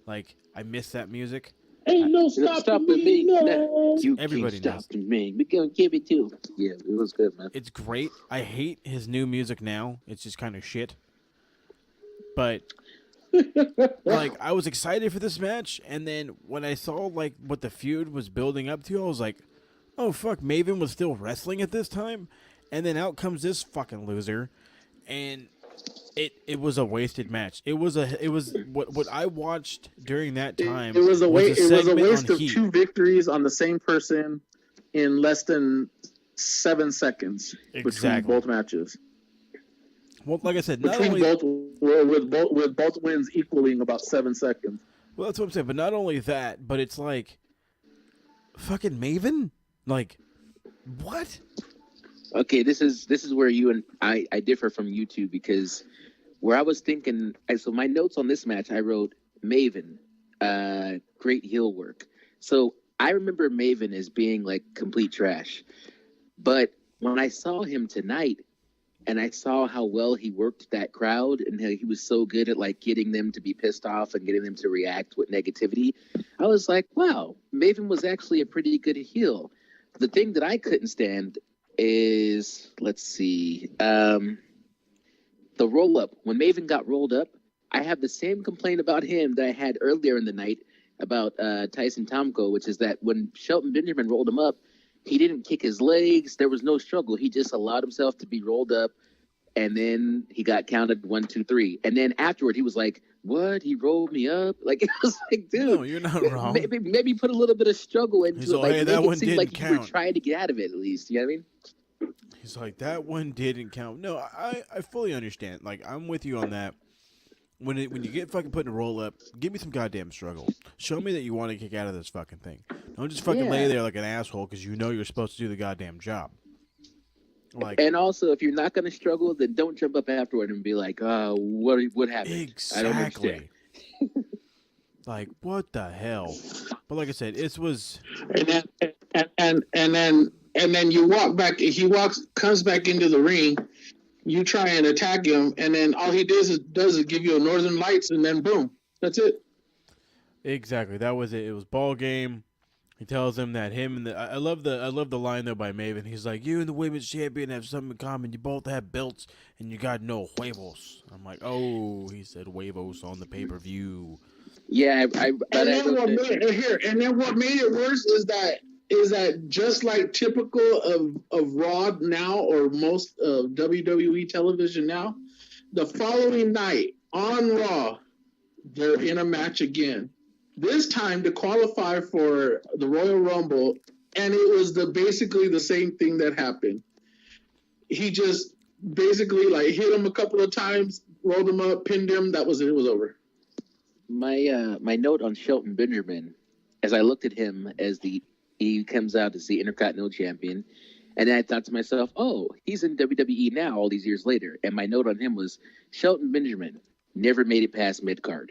Like, I miss that music. Ain't no stopping me. No. Everybody knows. Me. We're going to give it to. Yeah, it was good, man. It's great. I hate his new music now. It's just kind of shit. But Like, I was excited for this match, and then when I saw like what the feud was building up to, I was like, "Oh fuck, Maven was still wrestling at this time," and then out comes this fucking loser, and it was a wasted match. It was what I watched during that time. It was a waste. It was a segment waste on of Heat. 2 victories on the same person in less than 7 seconds between Exactly. both matches. Well, like I said, not Between only with both wins equaling about 7 seconds. well, that's what I'm saying. But not only that, but it's like fucking Maven. Like, what? Okay, this is where you and I differ from you two, because where I was thinking, so my notes on this match, I wrote Maven, great heel work. So I remember Maven as being like complete trash, but when I saw him tonight, and I saw how well he worked that crowd and how he was so good at like getting them to be pissed off and getting them to react with negativity, I was like, wow, Maven was actually a pretty good heel. The thing that I couldn't stand is, let's see, the roll up. When Maven got rolled up, I have the same complaint about him that I had earlier in the night about Tyson Tomko, which is that when Shelton Benjamin rolled him up, he didn't kick his legs. There was no struggle. He just allowed himself to be rolled up, and then he got counted 1, 2, 3. And then afterward, he was like, "What? He rolled me up?" Like, it was like, dude, No, you're not wrong. Maybe put a little bit of struggle into He's it. like, Like, hey, make that it one seem didn't like you were count. trying to get out of it at least. You know what I mean? He's like, that one didn't count. No, I fully understand. Like, I'm with you on that. When you get fucking put in a roll up, give me some goddamn struggle. Show me that you want to kick out of this fucking thing. Don't just fucking lay there like an asshole because you know you're supposed to do the goddamn job. Like, And also, if you're not going to struggle, then don't jump up afterward and be like, what happened? I don't understand. exactly. Like, what the hell? But like I said, it was. And then you walk back. He comes back into the ring. You try and attack him, and then all he does is give you a Northern Lights, and then boom, that's it. Exactly, that was it. It was ball game. He tells him that him and I love the line though by Maven. He's like, "You and the women's champion have something in common. You both have belts, and you got no huevos." I'm like, "Oh," he said, "Huevos on the pay-per-view." Yeah, And then what made it worse is that just like typical of Raw now, or most of WWE television now, the following night on Raw, they're in a match again. This time to qualify for the Royal Rumble, and it was basically the same thing that happened. He just basically like hit him a couple of times, rolled him up, pinned him. That was it. It was over. My note on Shelton Benjamin, as I looked at him as he comes out as the Intercontinental Champion, and then I thought to myself, oh, he's in WWE now all these years later. And my note on him was, Shelton Benjamin never made it past mid-card.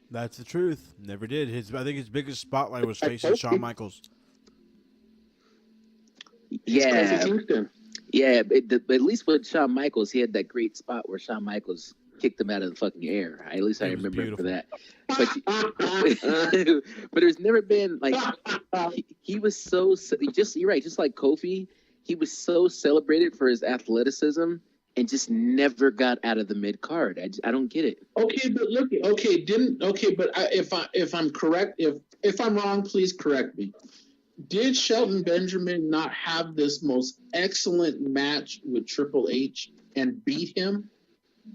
That's the truth. Never did. I think his biggest spotlight was facing Shawn Michaels. Yeah. Yeah, but at least with Shawn Michaels, he had that great spot where Shawn Michaels kicked him out of the fucking air. At least I remember him for that. But there's never been like he was so you're right, just like Kofi, he was so celebrated for his athleticism and just never got out of the mid card. I don't get it. Okay, but look, if I'm correct, if I'm wrong, please correct me. Did Shelton Benjamin not have this most excellent match with Triple H and beat him,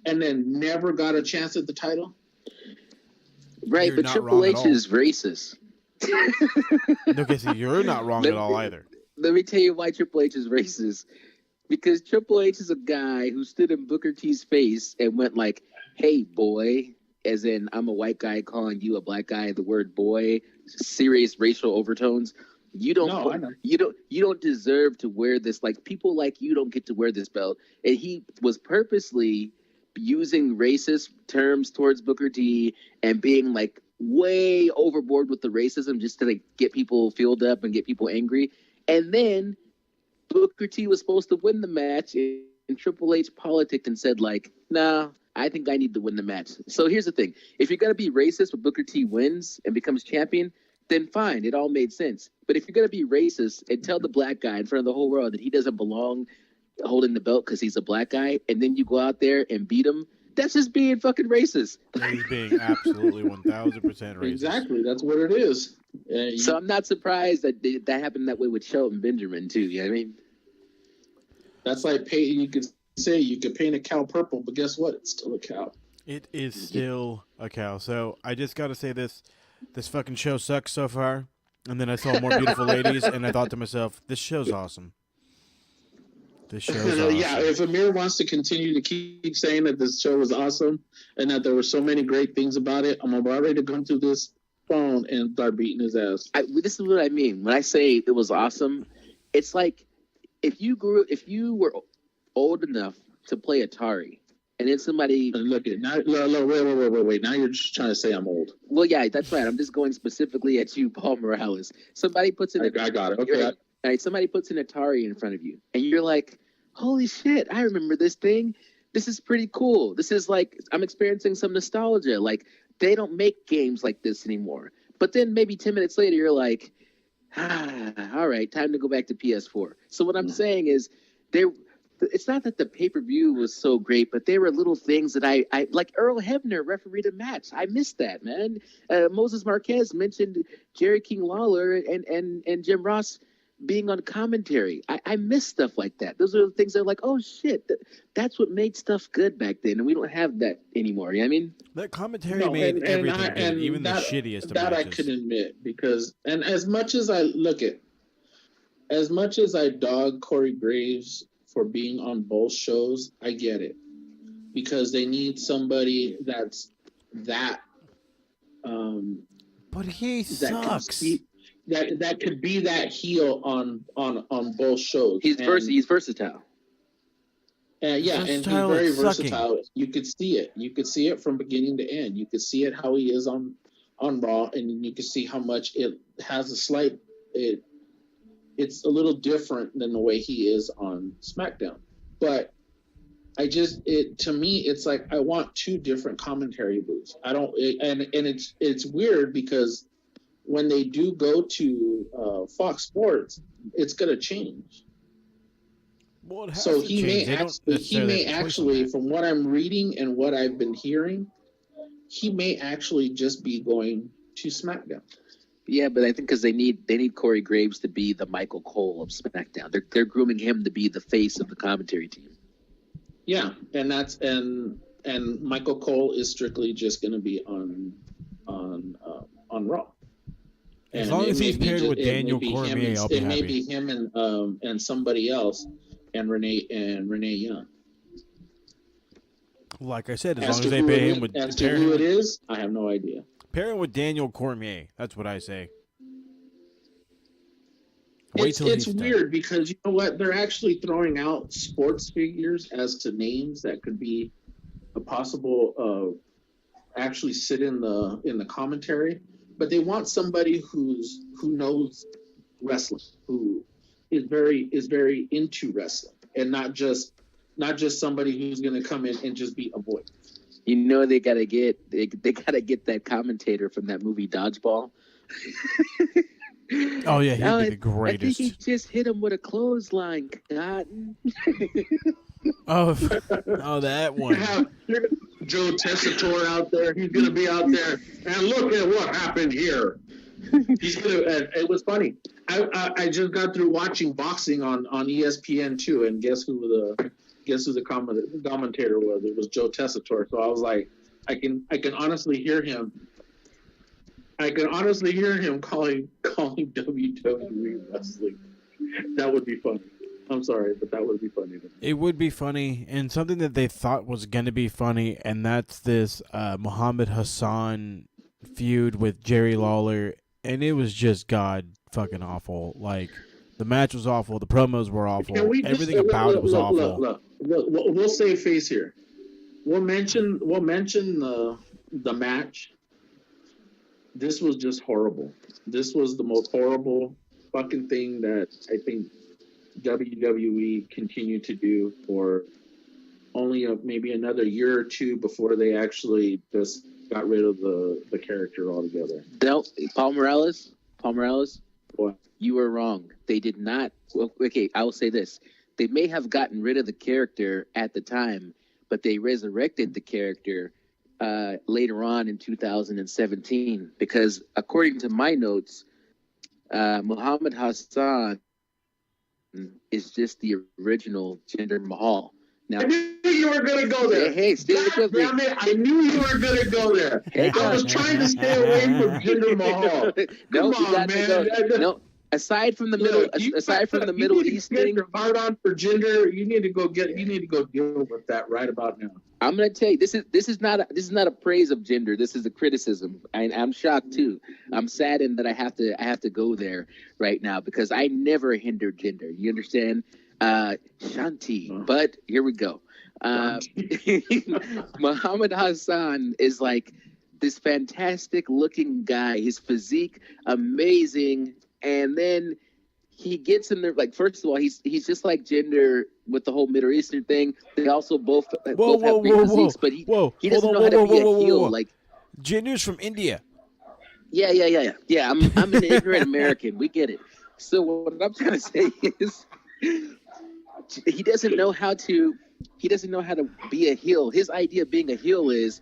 and then never got a chance at the title? Right, You're but not Triple wrong H at all. is racist. Okay, so you're not wrong at all either. Let me tell you why Triple H is racist. Because Triple H is a guy who stood in Booker T's face and went like, "Hey, boy," as in I'm a white guy calling you a black guy. The word "boy," serious racial overtones. You don't deserve to wear this. Like, people like you don't get to wear this belt. And he was purposely using racist terms towards Booker T and being like way overboard with the racism just to like get people filled up and get people angry. And then Booker T was supposed to win the match, and Triple H politicked and said like, "Nah, I think I need to win the match." So here's the thing: if you're gonna be racist when Booker T wins and becomes champion, then fine, it all made sense. But if you're gonna be racist and tell the black guy in front of the whole world that he doesn't belong holding the belt because he's a black guy, and then you go out there and beat him, That's just being fucking racist. That is being absolutely 1,000% racist. Exactly, that's what it is. So I'm not surprised that that happened that way with Shelton Benjamin too. You know what I mean? That's like you could say you could paint a cow purple, but guess what? It's still a cow. It is still a cow. So I just got to say this fucking show sucks so far. And then I saw More Beautiful Ladies, and I thought to myself, this show's awesome. This show's awesome. Yeah, if Amir wants to continue to keep saying that this show was awesome and that there were so many great things about it, I'm about ready to come through this phone and start beating his ass. This is what I mean when I say it was awesome. It's like if you were old enough to play Atari, and then somebody look at now. Wait. Now you're just trying to say I'm old. Well, yeah, that's right. I'm just going specifically at you, Paul Morales. Somebody puts in. I got it. Okay. All right. Somebody puts an Atari in front of you, and you're like, "Holy shit! I remember this thing. This is pretty cool. This is like I'm experiencing some nostalgia. Like they don't make games like this anymore." But then maybe 10 minutes later, you're like, all right, time to go back to PS4. So what I'm saying is, it's not that the pay-per-view was so great, but there were little things that I like. Earl Hebner refereed a match. I missed that, man. Moses Marquez mentioned Jerry King Lawler and Jim Ross being on commentary. I miss stuff like that. Those are the things that are like, oh shit, that's what made stuff good back then, and we don't have that anymore. You know what I mean? That commentary made everything good, even the shittiest of that matches. I can admit, because as much as I dog Corey Graves for being on both shows, I get it, because they need somebody that's that. But he sucks. That could be that heel on both shows. He's versatile. Yeah, and he's very versatile. You could see it. You could see it from beginning to end. You could see it how he is on Raw, and you could see how much it has a slight. It's a little different than the way he is on SmackDown. But to me, it's like I want two different commentary booths. I don't, and it's weird because when they do go to Fox Sports, it's gonna change. Well, so he may actually, from what I'm reading and what I've been hearing, he may actually just be going to SmackDown. Yeah, but I think because they need Corey Graves to be the Michael Cole of SmackDown. They're grooming him to be the face of the commentary team. Yeah, and Michael Cole is strictly just going to be on Raw. As long as he's paired with Daniel Cormier, I'll be happy. It may be him and somebody else, and Renee Young. Like I said, as long as they pay him with who it is, I have no idea. Pair him with Daniel Cormier. That's what I say. It's weird because you know what? They're actually throwing out sports figures as to names that could be a possible actually sit in the commentary, but they want somebody who knows wrestling, who is very into wrestling, and not just somebody who's going to come in and just be a voice. You know they gotta get that commentator from that movie Dodgeball. Oh yeah, he'd be the greatest. I think he just hit him with a clothesline, Cotton. oh, that one. Joe Tessitore out there. He's gonna be out there, and look at what happened here. He's gonna. It was funny. I just got through watching boxing on ESPN too, and guess who the commentator was? It was Joe Tessitore. So I was like, I can honestly hear him. I can honestly hear him calling WWE wrestling. That would be funny. I'm sorry, but that would be funny. It would be funny, and something that they thought was going to be funny, and that's this Muhammad Hassan feud with Jerry Lawler, and it was just god fucking awful. Like, the match was awful, the promos were awful, everything about it was awful. Look, we'll save face here. We'll mention the match. This was just horrible. This was the most horrible fucking thing that I think WWE continued to do for only maybe another year or two before they actually just got rid of the character altogether. Paul Morales, what? You were wrong. They did not. Well, okay, I will say this: they may have gotten rid of the character at the time, but they resurrected the character later on in 2017 because, according to my notes, Muhammad Hassan is just the original Jinder Mahal. Now, I knew you were going to go there. Hey, stay with me. Damn it, I knew you were going to go there. I was trying to stay away from Jinder Mahal. No, Come you on, got man. to go. No, aside from the Middle East thing, hard on for Jinder. You need to go deal with that right about now. I'm gonna tell you, this is not a praise of Jinder. This is a criticism. I'm shocked too. I'm saddened that I have to go there right now because I never hindered Jinder. You understand? Shanti. But here we go. Muhammad Hassan is like this fantastic looking guy. His physique amazing, and then he gets in there. Like, first of all, he's just like Jinder with the whole Middle Eastern thing. They also both have great physiques, but he doesn't know how to be a heel. Like, Jinder's from India. Yeah. I'm an ignorant American. We get it. So what I'm trying to say is, he doesn't know how to be a heel. His idea of being a heel is,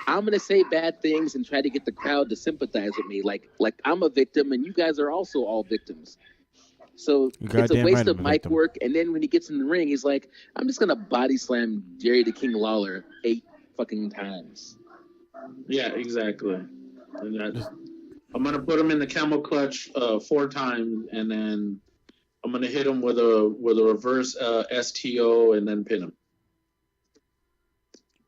I'm going to say bad things and try to get the crowd to sympathize with me. Like I'm a victim and you guys are also all victims. So it's a waste of mic work. And then when he gets in the ring, he's like, I'm just going to body slam Jerry the King Lawler 8 fucking times. Yeah, exactly. And I'm going to put him in the camel clutch 4 times, and then I'm going to hit him with a reverse STO and then pin him.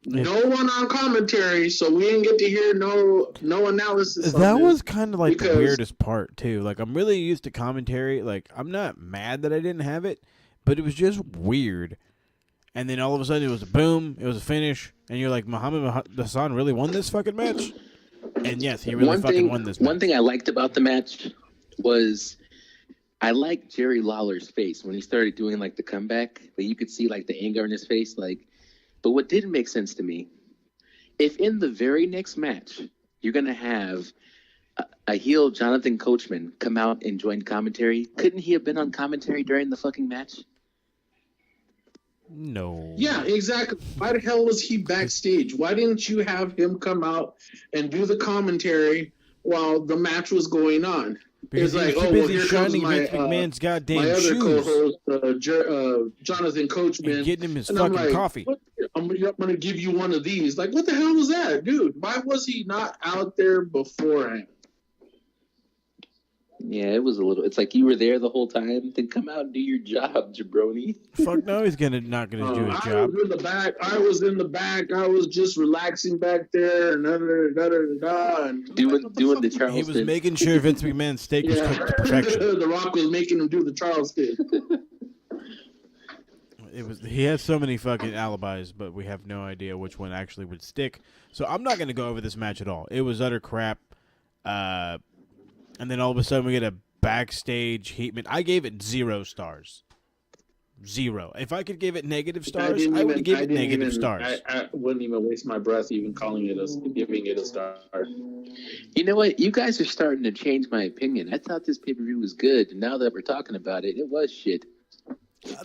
No one on commentary, so we didn't get to hear no analysis. That was kind of like the weirdest part too. Like, I'm really used to commentary. Like, I'm not mad that I didn't have it, but it was just weird. And then all of a sudden, it was a boom, it was a finish, and you're like, Muhammad Hassan really won this fucking match? And yes, he really won this match. One thing I liked about the match was I liked Jerry Lawler's face when he started doing like the comeback. Like, you could see like the anger in his face, like. But what didn't make sense to me, if in the very next match you're going to have a heel Jonathan Coachman come out and join commentary, couldn't he have been on commentary during the fucking match? No. Yeah, exactly. Why the hell was he backstage? Why didn't you have him come out and do the commentary while the match was going on? Because it's like, too busy shining Vince McMahon's goddamn my other shoes. Co-host, Jonathan Coachman, and getting him his and fucking I'm like, coffee. I'm going to give you one of these. Like, what the hell was that, dude? Why was he not out there beforehand? Yeah, it was a little. It's like you were there the whole time. Then come out and do your job, jabroni. Fuck no, he's not gonna do his job. I was in the back. I was just relaxing back there and and doing the Charleston. He was making sure Vince McMahon's steak was cooked to perfection. The Rock was making him do the Charleston. He has so many fucking alibis, but we have no idea which one actually would stick. So I'm not gonna go over this match at all. It was utter crap. And then all of a sudden we get a backstage heat. I gave it 0 stars. 0. If I could give it negative stars, I would give it negative stars. I wouldn't even waste my breath even giving it a star. You know what? You guys are starting to change my opinion. I thought this pay-per-view was good. And now that we're talking about it, it was shit.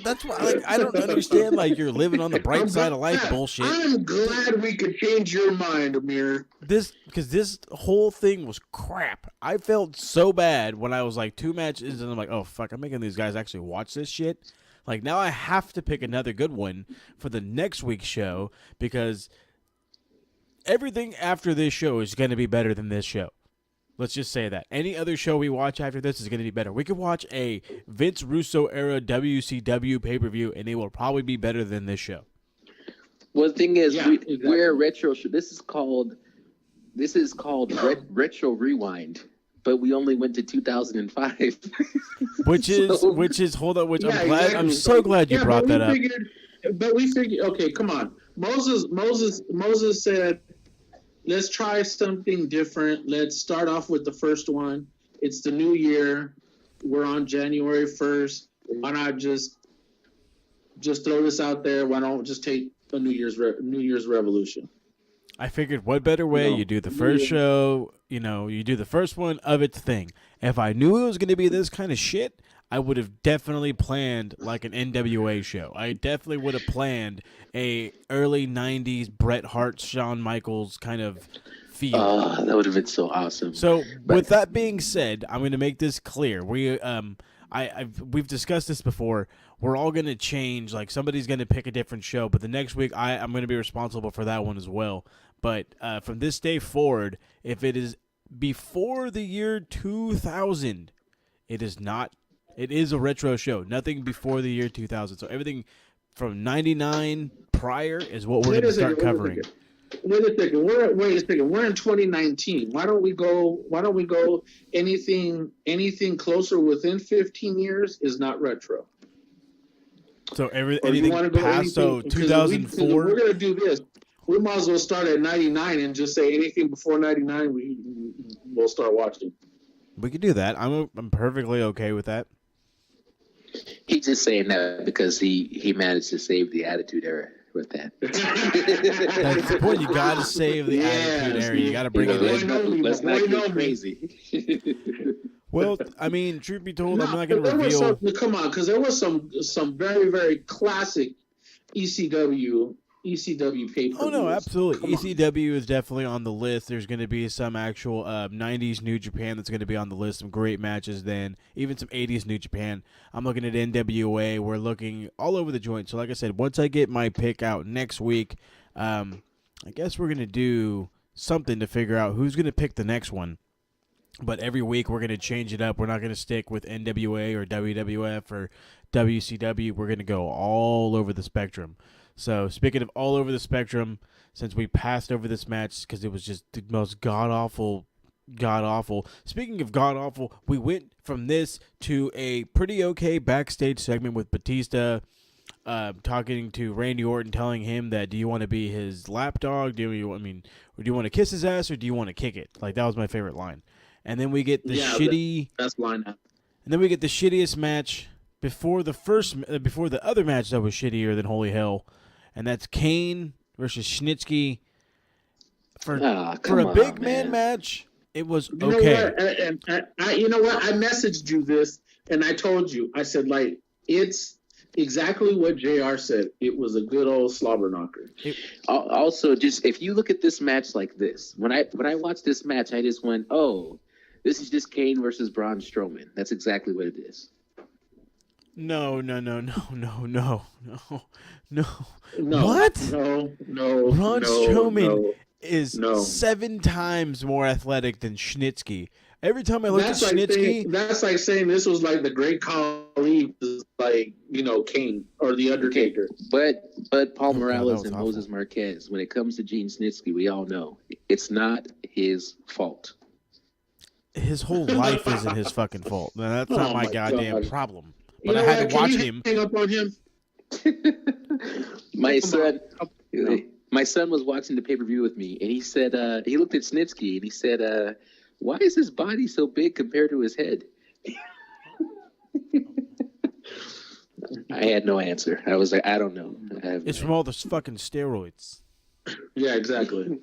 That's why I don't understand. Like, you're living on the bright side of life bullshit. I'm glad we could change your mind, Amir. Because this whole thing was crap. I felt so bad when I was like 2 matches and I'm like, oh fuck, I'm making these guys actually watch this shit. Like, now I have to pick another good one for the next week's show because everything after this show is going to be better than this show. Let's just say that. Any other show we watch after this is going to be better. We could watch a Vince Russo era WCW pay-per-view, and it will probably be better than this show. Well, the thing is, we're a retro show. This is called Retro Rewind, but we only went to 2005. which is hold on. Which I'm so glad you brought that up. But we figured, okay, come on. Moses said, let's try something different. Let's start off with the first one. It's the new year. We're on January 1st. Why not just throw this out there? Why don't we just take a New Year's revolution? I figured what better way you do the first show, you do the first one of its thing. If I knew it was going to be this kind of shit, I would have definitely planned like an NWA show. I definitely would have planned a early 90s Bret Hart, Shawn Michaels kind of feel. Oh, that would have been so awesome. So, with that being said, I'm going to make this clear. We've discussed this before. We're all going to change. Like, somebody's going to pick a different show, but the next week I'm going to be responsible for that one as well. But from this day forward, if it is before the year 2000, it is not. It is a retro show. Nothing before the year 2000. So everything from 99 prior is what we're going to start covering. Wait a second. We're in 2019. Why don't we go anything closer within 15 years is not retro. So anything past 2004. We're going to do this. We might as well start at 99 and just say anything before 99 we'll start watching. We could do that. I'm perfectly okay with that. He's just saying that because he managed to save the Attitude Era with that. That's the point. You got to save the Attitude Era. You got to bring it in. Let's not get crazy. Well, I mean, truth be told, I'm not going to reveal. Come on, because there was some very, very classic ECW pay-per-views. Oh, no, absolutely. ECW is definitely on the list. There's going to be some actual 90s New Japan that's going to be on the list. Some great matches then. Even some 80s New Japan. I'm looking at NWA. We're looking all over the joint. So, like I said, once I get my pick out next week, I guess we're going to do something to figure out who's going to pick the next one. But every week we're going to change it up. We're not going to stick with NWA or WWF or WCW. We're going to go all over the spectrum. So, speaking of all over the spectrum, since we passed over this match because it was just the most god-awful. Speaking of god-awful, we went from this to a pretty okay backstage segment with Batista talking to Randy Orton, telling him that, do you want to be his lapdog? Do you want to kiss his ass or do you want to kick it? Like, that was my favorite line. And then we get the best line. And then we get the shittiest match before the other match that was shittier than Holy Hell. And that's Kane versus Snitsky. For a big man match, it was okay. You know what? I messaged you this, and I told you. I said, like, it's exactly what JR said. It was a good old slobber knocker. Also, just if you look at this match like this, when I watched this match, I just went, oh, this is just Kane versus Braun Strowman. That's exactly what it is. No. No. What? No. Braun Strowman is 7 times more athletic than Snitsky. Every time I look at Snitsky... That's like saying this was like the great Khali, like, Kane or The Undertaker. But Paul Morales and Moses Marquez, when it comes to Gene Snitsky, we all know it's not his fault. His whole life isn't his fucking fault. Now, that's not my goddamn problem. But I had to watch him. Hang up on him. My son was watching the pay-per-view with me, and he said he looked at Snitsky and he said, "Why is his body so big compared to his head?" I had no answer. I was like, I don't know. It's from all those fucking steroids. Yeah, exactly.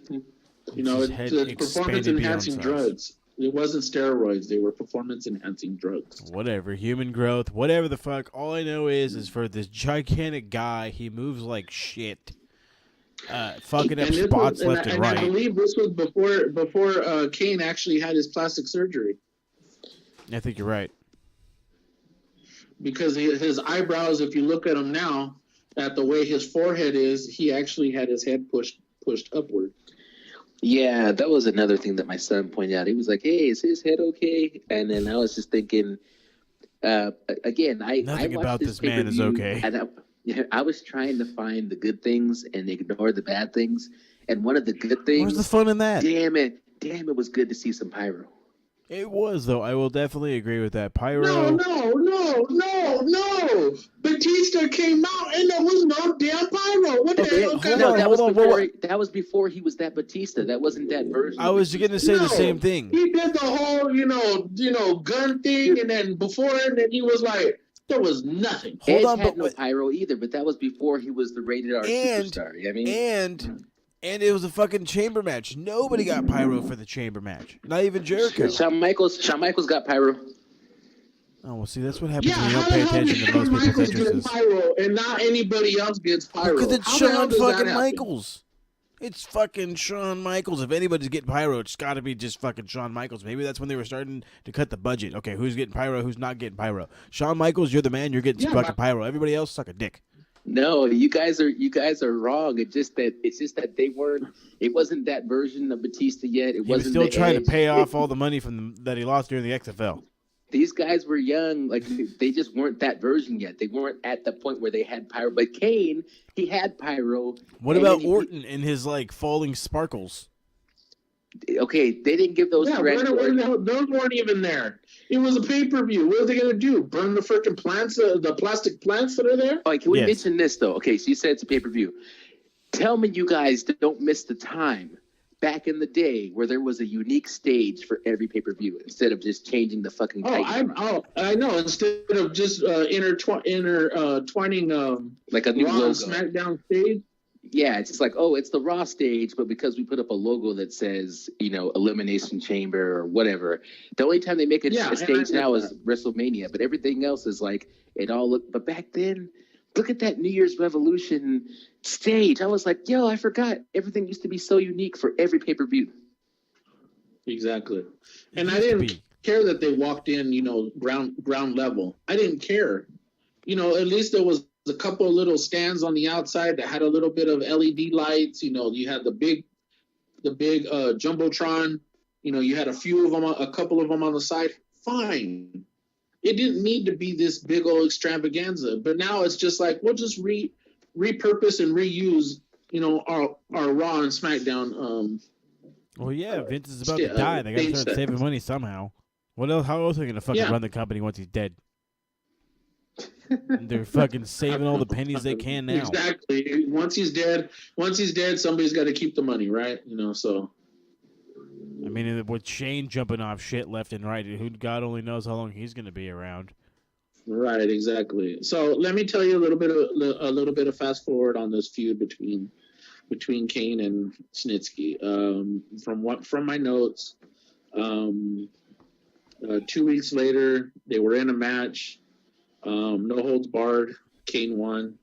It's performance-enhancing drugs. It wasn't steroids. They were performance-enhancing drugs. Whatever. Human growth. Whatever the fuck. All I know is for this gigantic guy, he moves like shit. Fucking up spots left and right. I believe this was before Kane actually had his plastic surgery. I think you're right. Because his eyebrows, if you look at him now, at the way his forehead is, he actually had his head pushed upward. Yeah, that was another thing that my son pointed out. He was like, "Hey, is his head okay?" And then I was just thinking, again, nothing about this man is okay. And I was trying to find the good things and ignore the bad things. And one of the good things, where's the fun in that? Damn it, was good to see some pyro. It was, though. I will definitely agree with that. Pyro. No. Batista came out and there was no damn pyro. What the hell? No, that was before he was that Batista. That wasn't that version. I was going to say the same thing. He did the whole, gun thing, and then before it, and he was like, there was nothing. Edge had no pyro either, but that was before he was the rated R superstar. I mean, and it was a fucking chamber match. Nobody got pyro for the chamber match. Not even Jericho. Shawn Michaels got pyro. Oh, well, see, that's what happens Yeah, when you how don't the pay hell did attention to Shawn most people's Michaels get interests. pyro and not anybody else gets pyro? Because it's How the hell Shawn does that fucking happen? Michaels. It's fucking Shawn Michaels. If anybody's getting pyro, it's got to be just fucking Shawn Michaels. Maybe that's when they were starting to cut the budget. Okay, who's getting pyro, who's not getting pyro? Shawn Michaels, you're the man, you're getting fucking pyro. Everybody else, suck a dick. No, you guys are wrong. It's just that they weren't. It wasn't that version of Batista yet. It He was wasn't. still the trying Edge. to pay off all the money that he lost during the XFL. These guys were young. Like they just weren't that version yet. They weren't at the point where they had pyro. But Kane, he had pyro. What and about then Orton and his like falling sparkles? Okay, they didn't give those to Randy Orton. Those weren't even there. It was a pay-per-view. What are they going to do? Burn the freaking plants, the plastic plants that are there? All right, can we Yes. mention this, though? Okay, so you said it's a pay-per-view. Tell me you guys don't miss the time back in the day where there was a unique stage for every pay-per-view instead of just changing the fucking title. I know. Instead of just intertwining like a new Raw logo. and SmackDown stage. Yeah, it's just like, oh, it's the Raw stage, but because we put up a logo that says, Elimination Chamber or whatever, the only time they make a stage now is WrestleMania, but everything else is like, it all look. But back then, look at that New Year's Revolution stage. I was like, yo, I forgot. Everything used to be so unique for every pay-per-view. Exactly. And I didn't care that they walked in, ground level. I didn't care. At least there was a couple of little stands on the outside that had a little bit of LED lights. You had the big Jumbotron. You had a couple of them on the side. Fine. It didn't need to be this big old extravaganza. But now it's just like, we'll just repurpose and reuse, our Raw and SmackDown. Well, yeah, Vince is about to die. They got to start saving money somehow. What else? How else are they going to fucking run the company once he's dead? They're fucking saving all the pennies they can now. Exactly. Once he's dead, somebody's got to keep the money, right? So. I mean, with Shane jumping off shit left and right, who God only knows how long he's going to be around. Right. Exactly. So let me tell you a little bit of fast forward on this feud between Kane and Snitsky. From my notes, 2 weeks later, they were in a match. No holds barred. Kane won.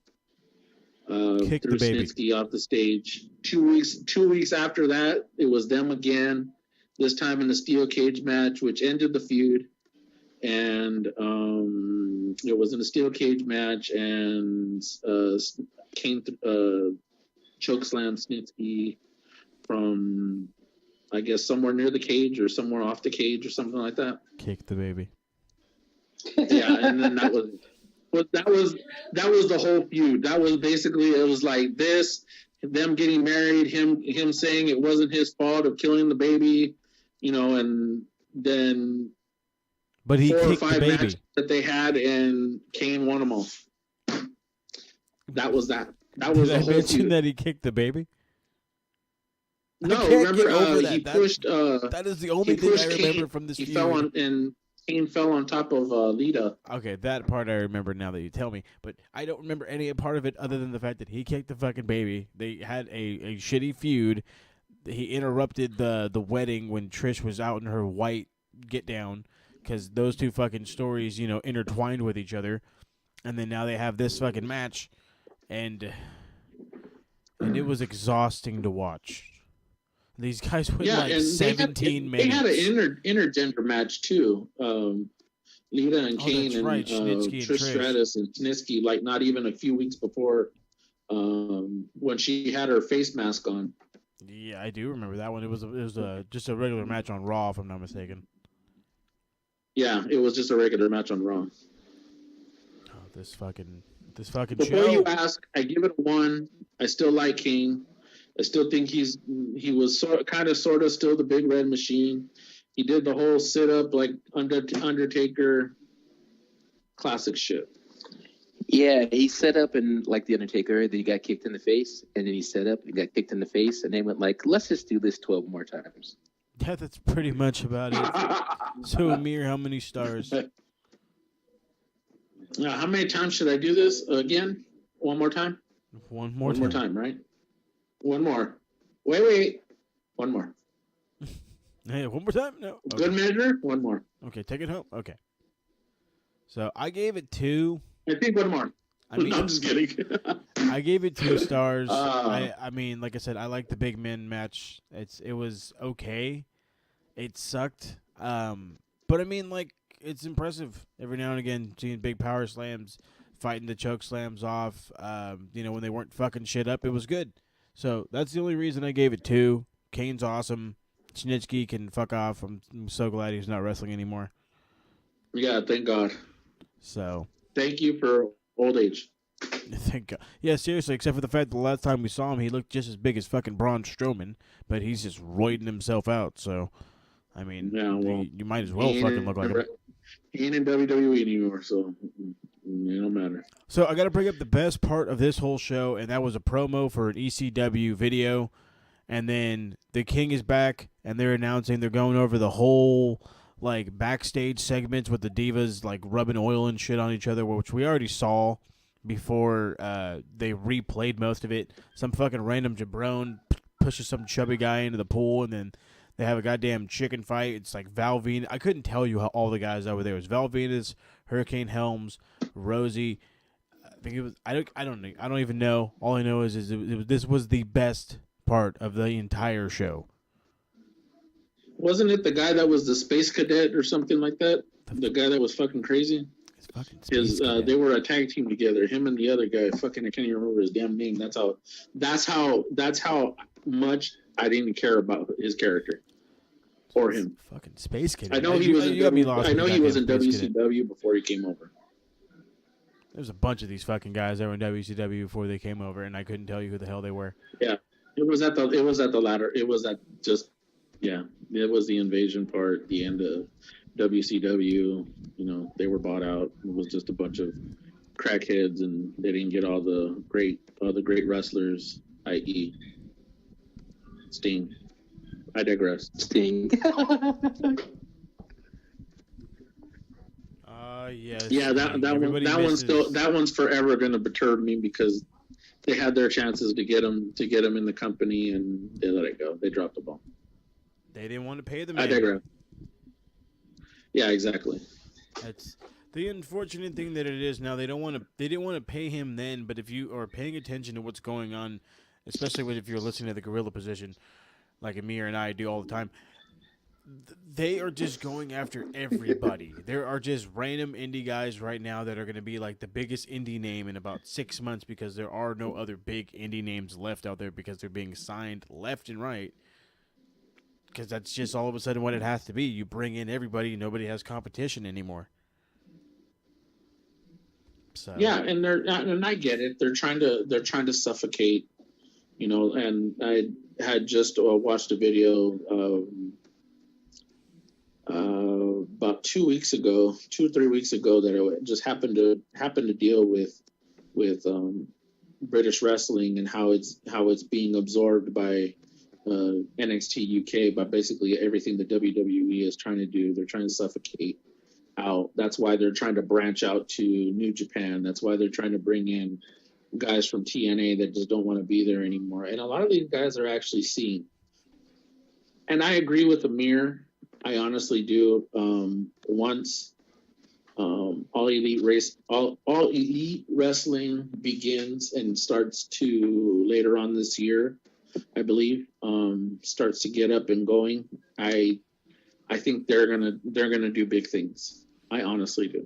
Kicked Threw the baby. Snitsky off the stage. 2 weeks after that, it was them again. This time in the steel cage match, which ended the feud. And it was in a steel cage match, and Kane chokeslammed Snitsky from, I guess, somewhere near the cage or somewhere off the cage or something like that. Kicked the baby. Yeah, and then that was the whole feud. That was basically, it was like this, them getting married, him saying it wasn't his fault of killing the baby, and then but he 4 or kicked 5 the baby matches that they had, and Kane won them all. That was that. That was Did the I whole mention feud. that he kicked the baby? No, I can't get remember over that. he pushed. That is the only thing I remember Kane. from this He feud. fell on, and Kane fell on top of Lita. Okay, that part I remember now that you tell me, but I don't remember any part of it other than the fact that he kicked the fucking baby. They had a shitty feud. He interrupted the wedding when Trish was out in her white get down, because those two fucking stories, intertwined with each other, and then now they have this fucking match, and it was exhausting to watch. These guys went like 17 minutes. They had an intergender match too. Lita and Kane that's and, right. Snitsky and Trish Stratus and Snitsky, like not even a few weeks before, when she had her face mask on. Yeah, I do remember that one. It was just a regular match on Raw, if I'm not mistaken. Yeah, it was just a regular match on Raw. Oh, this fucking Before show. you ask, I give it a 1. I still like Kane. I still think he was sort of still the big red machine. He did the whole sit up like Undertaker, classic shit. Yeah, he set up and like the Undertaker, then he got kicked in the face, and then he set up and got kicked in the face, and they went like, let's just do this 12 more times. Yeah, that's pretty much about it. So, Emir, how many stars? How many times should I do this again? One more time? One more time, right? One more. Wait. One more. Hey, one more time? No. Okay. Good measure? One more. Okay, take it home. Okay. So I gave it 2. I think one more. I mean, No, I'm just kidding. I gave it 2 stars. Uh, I mean, like I said, I like the big men match. It was okay. It sucked. But I mean, like, it's impressive every now and again seeing big power slams, fighting the choke slams off. When they weren't fucking shit up, it was good. So that's the only reason I gave it 2. Kane's awesome. Snitsky can fuck off. I'm so glad he's not wrestling anymore. yeah, thank God. So Thank you for old age. thank God. Yeah, seriously. Except for the fact that the last time we saw him, he looked just as big as fucking Braun Strowman, but he's just roiding himself out. So, I mean, Yeah, well, you might as well fucking look like him. He ain't in WWE anymore, so it don't matter. So I got to bring up the best part of this whole show, and that was a promo for an ECW video. And then the King is back, and they're announcing they're going over the whole like backstage segments with the divas like rubbing oil and shit on each other, which we already saw before. They replayed most of it. Some fucking random jabron pushes some chubby guy into the pool, and then they have a goddamn chicken fight. It's like Val Venus. I couldn't tell you how all the guys over there. It was Val Venus, Hurricane Helms, Rosie. I think it was. I don't even know. All I know is this was the best part of the entire show. Wasn't it the guy that was the space cadet or something like that? The guy that was fucking crazy? It's fucking space cadet. They were a tag team together. Him and the other guy. Fucking, I can't even remember his damn name. That's how much I didn't care about his character or him. Fucking space cadet. I know he was in Space Cadet. WCW before he came over. There's a bunch of these fucking guys that were in WCW before they came over, and I couldn't tell you who the hell they were. Yeah, it was at the latter. It was at just it was the invasion part, the end of WCW. They were bought out. It was just a bunch of crackheads, and they didn't get all the great wrestlers, i.e. Sting. I digress. Sting. Yes. Yeah, that one's forever going to perturb me because they had their chances to get him in the company and they let it go. They dropped the ball. They didn't want to pay the man. I digress. Yeah, exactly. That's the unfortunate thing that it is now. They didn't want to pay him then, but if you are paying attention to what's going on, especially if you're listening to the gorilla position, like Emir and I do all the time, they are just going after everybody. There are just random indie guys right now that are going to be like the biggest indie name in about 6 months because there are no other big indie names left out there because they're being signed left and right. Because that's just all of a sudden what it has to be. You bring in everybody, nobody has competition anymore. So yeah, and I get it. They're trying to suffocate, And I had just watched a video about 2 weeks ago, 2 or 3 weeks ago, that I just happened to deal with British wrestling and how it's being absorbed by NXT UK, by basically everything the WWE is trying to do. They're trying to suffocate out. That's why they're trying to branch out to New Japan. That's why they're trying to bring in guys from TNA that just don't want to be there anymore. And a lot of these guys are actually seen. And I agree with Amir. I honestly do. Once all elite wrestling begins and starts to later on this year, I believe, starts to get up and going, I think they're gonna do big things. I honestly do,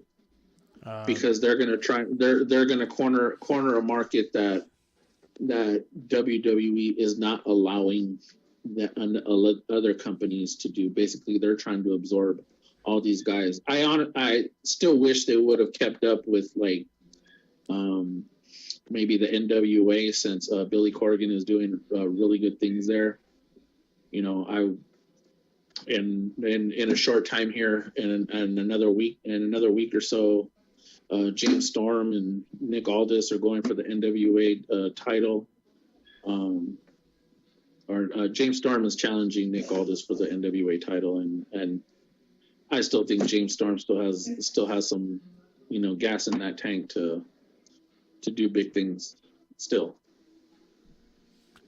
because they're gonna corner a market that WWE is not allowing that other companies to do. Basically, they're trying to absorb all these guys. I still wish they would have kept up with maybe the NWA, since Billy Corgan is doing really good things there. In a short time here, and another week or so, James Storm and Nick Aldis are going for the NWA title. James Storm is challenging Nick Aldis for the NWA title, and I still think James Storm still has some gas in that tank to do big things still.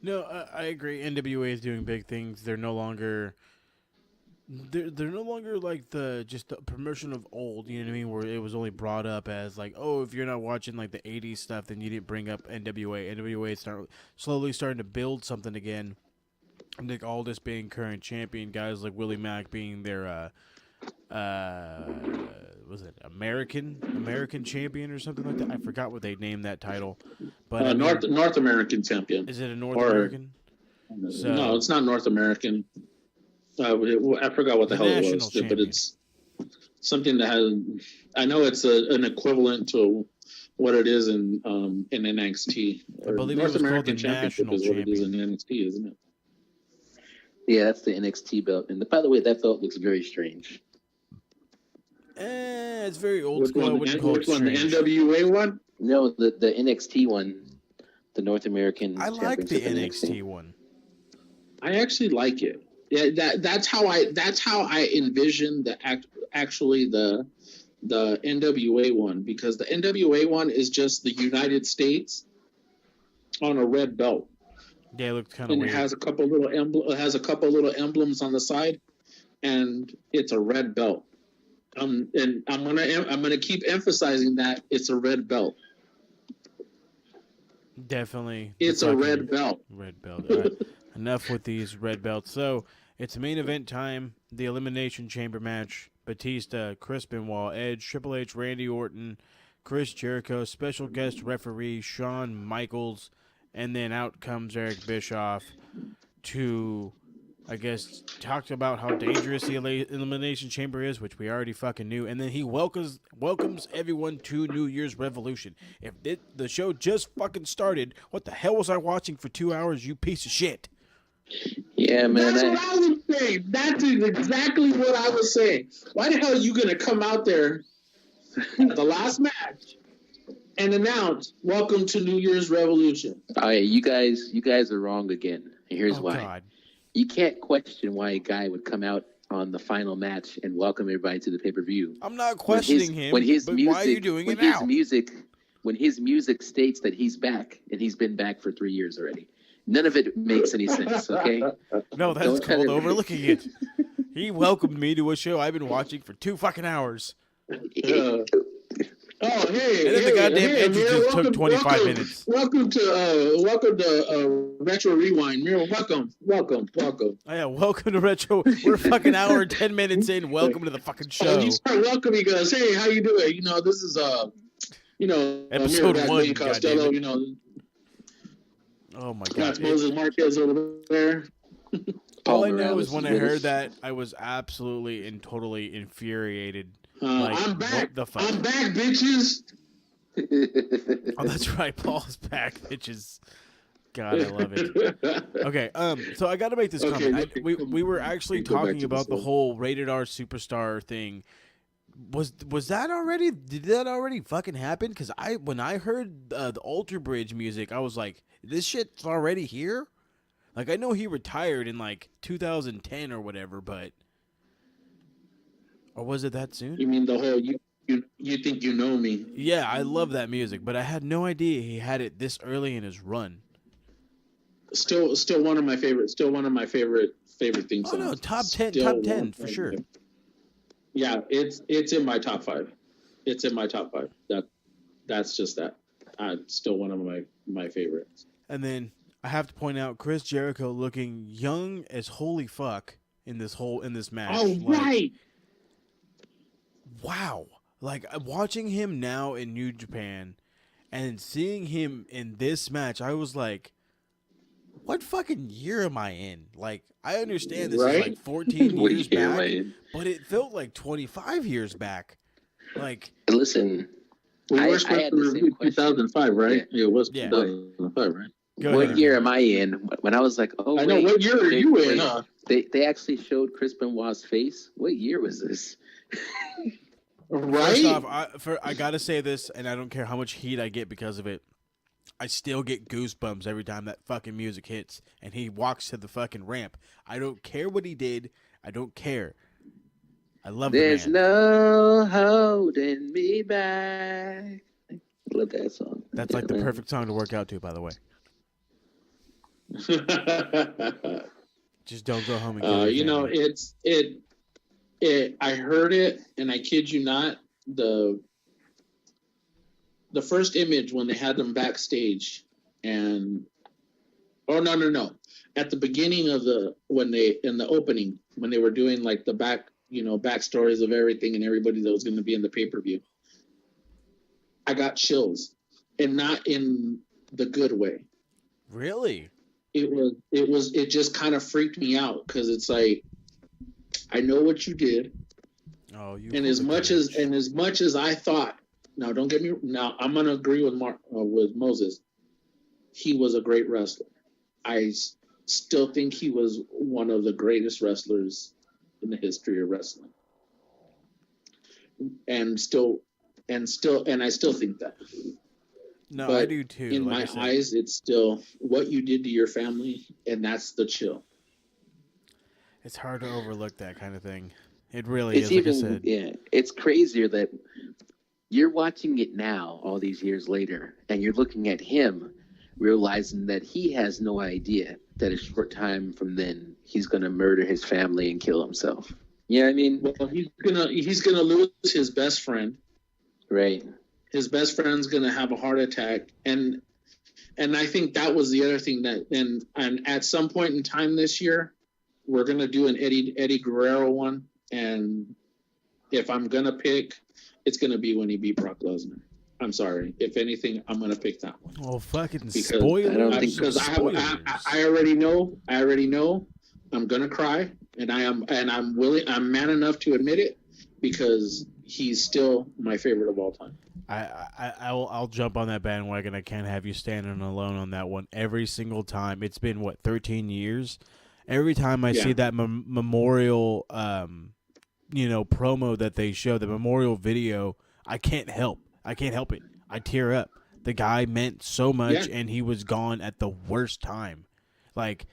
No, I agree. NWA is doing big things. They're no longer they're no longer like the promotion of old, you know what I mean, where it was only brought up as like, oh, if you're not watching like the 80s stuff, then you didn't bring up NWA. NWA is slowly starting to build something again. I think Aldis being current champion, guys like Willie Mack being their was it American champion or something like that? I forgot what they named that title. But I mean, North American champion. Is it a North American? So, no, it's not North American. I forgot what the hell it was, champion. But it's something that has. I know it's an equivalent to what it is in NXT. I believe North it was American called the Championship National is what it is in Champion. NXT, isn't it? Yeah, that's the NXT belt. And by the way, that belt looks very strange. It's very old school. Which one, the NWA one? No, the NXT one, the North American. I like the NXT one. I actually like it. Yeah, that's how I envision actually the NWA one, because the NWA one is just the United States on a red belt. Yeah, it looks kind of weird. It has a couple little emblems on the side, and it's a red belt. And I'm gonna keep emphasizing that it's a red belt. Definitely, it's a red belt. Red belt. All right. Enough with these red belts. So it's main event time. The Elimination Chamber match: Batista, Chris Benoit, Edge, Triple H, Randy Orton, Chris Jericho, special guest referee Shawn Michaels, and then out comes Eric Bischoff to, I guess, talk about how dangerous the Elimination Chamber is, which we already fucking knew. And then he welcomes everyone to New Year's Revolution. If the show just fucking started, what the hell was I watching for 2 hours, you piece of shit? Yeah, man. That's what I was saying. That is exactly what I was saying. Why the hell are you going to come out there at the last match and announce, welcome to New Year's Revolution? Oh, yeah, you guys are wrong again. And here's why. God. You can't question why a guy would come out on the final match and welcome everybody to the pay-per-view. I'm not questioning him, but why are you doing it now? When his music states that he's back, and he's been back for 3 years already. None of it makes any sense, okay? No, that's called overlooking it. He welcomed me to a show I've been watching for 2 fucking hours. Oh, hey! And then the goddamn entry just took 25 minutes. Welcome to Retro Rewind. Mir, welcome. Oh, yeah, welcome to Retro. We're a fucking hour and 10 minutes in. Welcome to the fucking show. You start welcoming us. Hey, how you doing? This is episode Mir, 1. Costello. Oh my God! That's Moses Marquez over there. All I know is when I heard that, I was absolutely and totally infuriated. I'm back. What the fuck? I'm back, bitches. Oh, that's right. Paul's back, bitches. God, I love it. Okay, so I got to make this comment. We were actually talking about the whole rated R superstar thing. Was that already? Did that already fucking happen? Because when I heard the Alter Bridge music, I was like, this shit's already here. Like, I know he retired in like 2010 or whatever, but. Or was it that soon? You mean the whole you think you know me? Yeah, I love that music, but I had no idea he had it this early in his run. Still one of my favorite. Still one of my favorite theme songs. Oh no, top 10 for sure. Yeah, it's in my top 5. It's in my top 5. That's just that. Still one of my favorites. And then I have to point out Chris Jericho looking young as holy fuck in this match. Oh, right. Wow. Like, watching him now in New Japan and seeing him in this match, I was like, what fucking year am I in? Like, I understand this is like 14 years back, but it felt like 25 years back. Like, listen, I had the same question. 2005, right? Yeah. It was 2005, right? What year am I in? When I was like, oh, I know. What year are you in? Huh? They actually showed Chris Benoit's face. What year was this? Right. First off, I gotta say this, and I don't care how much heat I get because of it. I still get goosebumps every time that fucking music hits and he walks to the fucking ramp. I don't care what he did. I don't care. I love There's the man. no holding me back. I love that song. That's like the perfect song to work out to, by the way. Just don't go home and kill your family. I heard it, and I kid you not, the first image when they had them backstage, and no, at the beginning of in the opening when they were doing like the backstories of everything and everybody that was going to be in the pay-per-view, I got chills, and not in the good way. Really? It just kind of freaked me out because it's like, I know what you did. Oh, you. And as much as I thought, now don't get me. Now I'm gonna agree with Moses. He was a great wrestler. I still think he was one of the greatest wrestlers in the history of wrestling. And I still think that. No, but I do too. In my eyes, it's still what you did to your family, and that's the chill. It's hard to overlook that kind of thing. It really It's is. even, like I said. yeah, it's crazier that you're watching it now, all these years later, and you're looking at him, realizing that he has no idea that a short time from then he's gonna murder his family and kill himself. You know what I mean? Well, he's gonna lose his best friend. Right. His best friend's gonna have a heart attack, and I think that was the other thing that and at some point in time this year, we're gonna do an Eddie Guerrero one, and if I'm gonna pick, it's gonna be when he beat Brock Lesnar. I'm sorry. If anything, I'm gonna pick that one. Oh, fucking Because spoilers! I don't think- Because I already know. I'm gonna cry, and I'm willing. I'm man enough to admit it because he's still my favorite of all time. I'll jump on that bandwagon. I can't have you standing alone on that one every single time. It's been 13 years. Every time I see that memorial, promo that they show, the memorial video, I can't help it. I tear up. The guy meant so much, and he was gone at the worst time. Like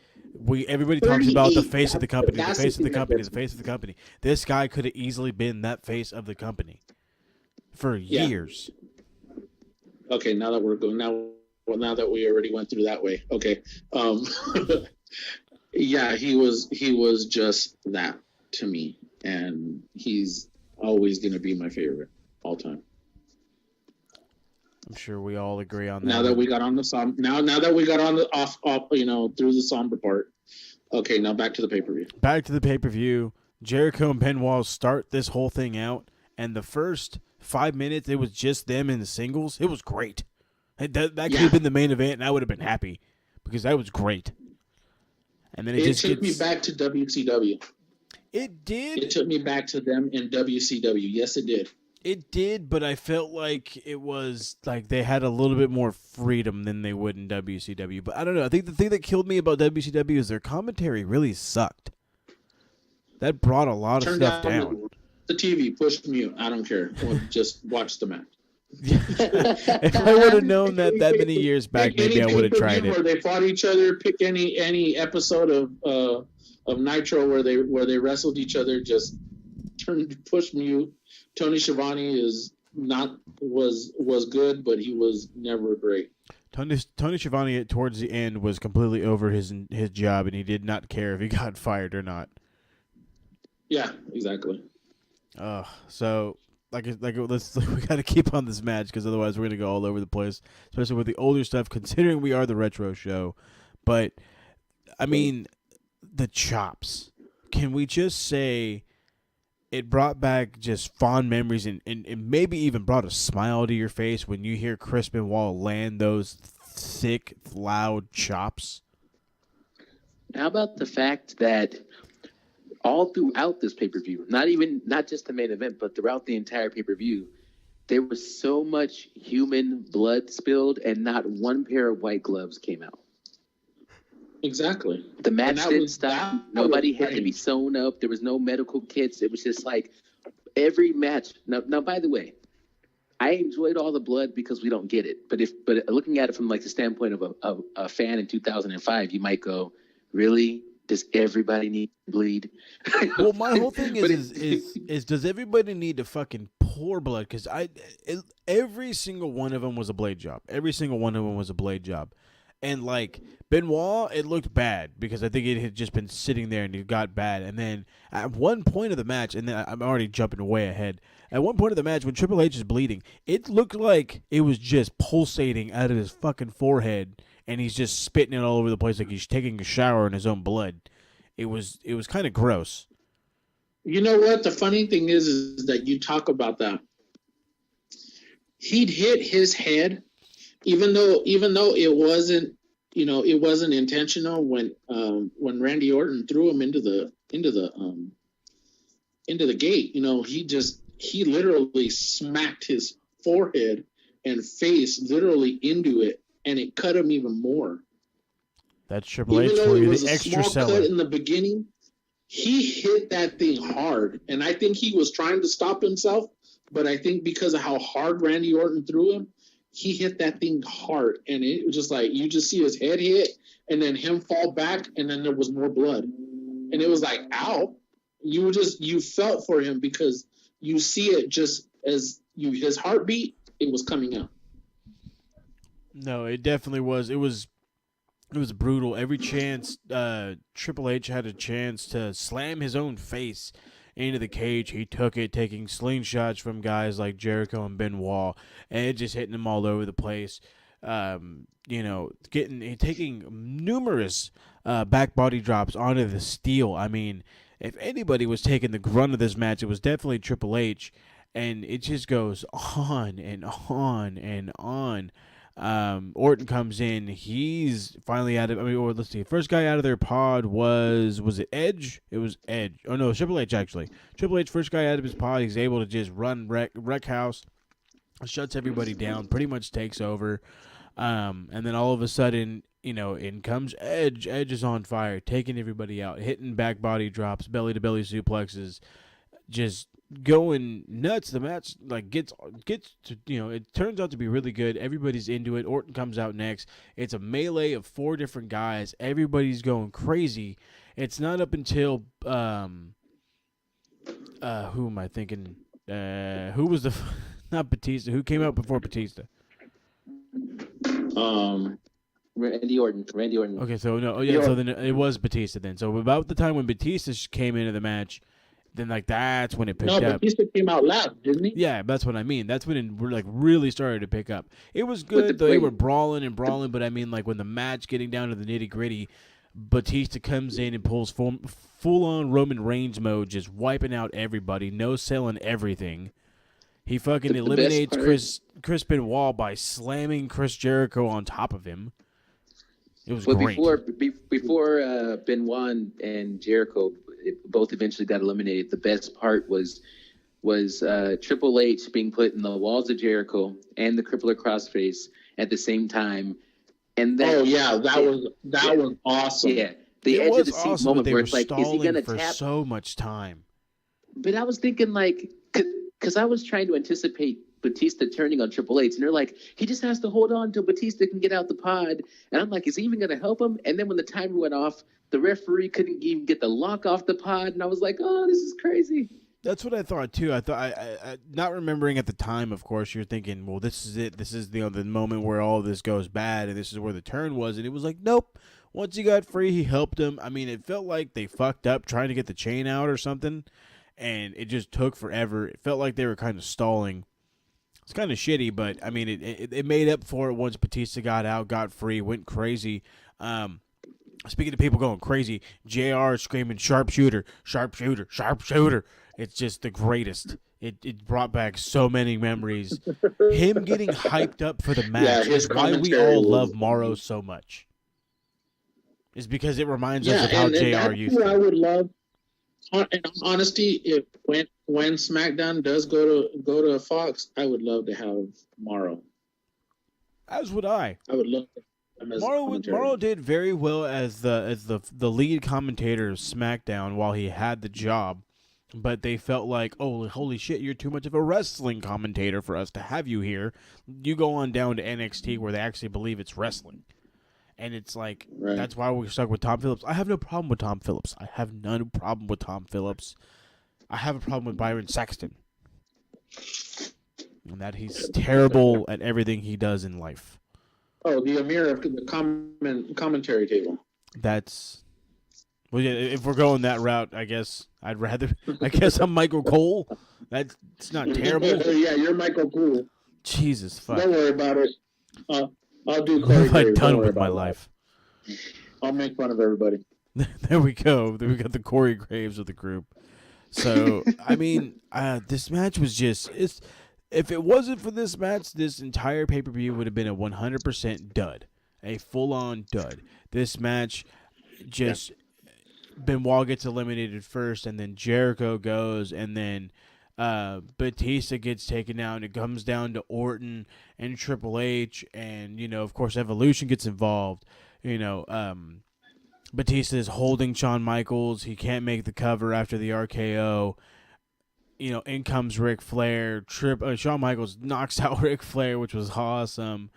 everybody talks about the face of the company, the face of the company, the face of the company. This guy could have easily been that face of the company for years. Okay, now that we're going now that we already went through that way. Okay. Yeah, he was just that to me, and he's always going to be my favorite all time. I'm sure we all agree on that. Now that we got on the now that we got on the off through the somber part. Okay, now back to the pay-per-view. Back to the pay-per-view. Jericho and Benoit start this whole thing out, and the first 5 minutes, it was just them in the singles. It was great. That could have been the main event, and I would have been happy because that was great. And then it took me back to WCW. It did. It took me back to them in WCW. Yes, it did. It did, but I felt like it was like they had a little bit more freedom than they would in WCW. But I don't know. I think the thing that killed me about WCW is their commentary really sucked. That brought a lot of stuff down. The TV, push mute. I don't care. Just watch the match. If I would have known that many years back, maybe I would have tried it. Where they fought each other, pick any episode of Nitro where they wrestled each other. Just turn push mute. Tony Schiavone was good, but he was never great. Tony Schiavone towards the end was completely over his job, and he did not care if he got fired or not. Yeah, exactly. So we got to keep on this match because otherwise we're gonna go all over the place, especially with the older stuff. Considering we are the retro show, but I mean the chops. Can we just say it brought back just fond memories and maybe even brought a smile to your face when you hear Chris Benoit land those thick, loud chops? How about the fact that all throughout this pay-per-view, not just the main event, but throughout the entire pay-per-view, there was so much human blood spilled and not one pair of white gloves came out. Exactly. The match didn't stop. Nobody had to be sewn up. There was no medical kits. It was just like every match. Now, by the way, I enjoyed all the blood because we don't get it. But looking at it from like the standpoint of a fan in 2005, you might go, really? Does everybody need to bleed? Well, my whole thing is does everybody need to fucking pour blood? Because every single one of them was a blade job. Every single one of them was a blade job. And, like, Benoit, it looked bad because I think it had just been sitting there and it got bad. And then at one point of the match, and then I'm already jumping way ahead. At one point of the match, when Triple H is bleeding, it looked like it was just pulsating out of his fucking forehead, and he's just spitting it all over the place like he's taking a shower in his own blood. It was kind of gross. You know what? The funny thing is that you talk about that. He'd hit his head, even though it wasn't, it wasn't intentional when Randy Orton threw him into the gate. He literally smacked his forehead and face literally into it, and it cut him even more. That's Triple H for you, the extra seller. Cut in the beginning, he hit that thing hard, and I think he was trying to stop himself, but I think because of how hard Randy Orton threw him, he hit that thing hard, and it was just like you just see his head hit, and then him fall back, and then there was more blood, and it was like, ow! You felt for him because you see it just as his heartbeat, it was coming out. No, it definitely was. It was brutal. Every chance Triple H had a chance to slam his own face into the cage, he took it, taking slingshots from guys like Jericho and Benoit, and it just hitting them all over the place. Taking numerous back body drops onto the steel. I mean, if anybody was taking the grunt of this match, it was definitely Triple H, and it just goes on and on and on. Orton comes in. He's finally out of. Let's see. First guy out of their pod was it Edge? It was Edge. Oh no, Triple H actually. Triple H, first guy out of his pod. He's able to just run wreck house, shuts everybody down, pretty much takes over. And then all of a sudden, in comes Edge. Edge is on fire, taking everybody out, hitting back body drops, belly to belly suplexes, just going nuts. The match gets to, it turns out to be really good. Everybody's into it. Orton comes out next. It's a melee of 4 different guys. Everybody's going crazy. It's not up until who am I thinking? Who was the not Batista? Who came out before Batista? Randy Orton. Okay, so no, so then it was Batista then. So about the time when Batista came into the match, then that's when it picked up. No, Batista came out last, didn't he? Yeah, that's what I mean. That's when it really started to pick up. It was good though. They were brawling, but I mean, when the match getting down to the nitty gritty, Batista comes in and pulls full on Roman Reigns mode, just wiping out everybody, no selling everything. He fucking eliminates Chris Benoit by slamming Chris Jericho on top of him. It was great. Before Benoit and Jericho both eventually got eliminated, the best part was Triple H being put in the walls of Jericho and the crippler crossface at the same time. And that, that was awesome. Yeah, the edge of the seat moment where it's like, is he gonna tap? So much time. But I was thinking because I was trying to anticipate Batista turning on Triple H, and they're like, he just has to hold on until Batista can get out the pod. And I'm like, is he even going to help him? And then when the timer went off, the referee couldn't even get the lock off the pod, and I was like, oh, this is crazy. That's what I thought too. I thought, I not remembering at the time, of course, you're thinking, well, this is it. This is the moment where all this goes bad, and this is where the turn was. And it was like, nope. Once he got free, he helped him. I mean, it felt like they fucked up trying to get the chain out or something, and it just took forever. It felt like they were kind of stalling. It's kind of shitty, but I mean, it made up for it once Batista got out, got free, went crazy. Speaking of people going crazy, JR screaming sharpshooter, sharpshooter, sharpshooter. It's just the greatest. It brought back so many memories. Him getting hyped up for the match is why we all love Morrow so much. Is because it reminds us of how JR used to. I would love. In honesty, if when SmackDown does go to Fox, I would love to have Morrow. As would I. I would love him as Morrow did very well as the lead commentator of SmackDown while he had the job, but they felt like, oh, holy shit, you're too much of a wrestling commentator for us to have you here. You go on down to NXT where they actually believe it's wrestling. And it's like, That's why we're stuck with Tom Phillips. I have no problem with Tom Phillips. I have no problem with Tom Phillips. I have a problem with Byron Saxton. And that he's terrible at everything he does in life. Oh, the emir of the commentary table. That's well, yeah. If we're going that route, I guess I'd rather. I guess I'm Michael Cole. That's not terrible. Yeah, you're Michael Cool. Jesus fuck. Don't worry about it. I'll do What Corey have I Graves. Don't done worry with my about life? that. I'll make fun of everybody. There we go. There we got the Corey Graves of the group. So I mean, this match was just. If it wasn't for this match, this entire pay-per-view would have been a 100% dud, a full-on dud. This match just. Benoit gets eliminated first, and then Jericho goes, and then Batista gets taken out, and it comes down to Orton and Triple H, and, of course, Evolution gets involved. Batista is holding Shawn Michaels. He can't make the cover after the RKO. In comes Ric Flair. Shawn Michaels knocks out Ric Flair, which was awesome,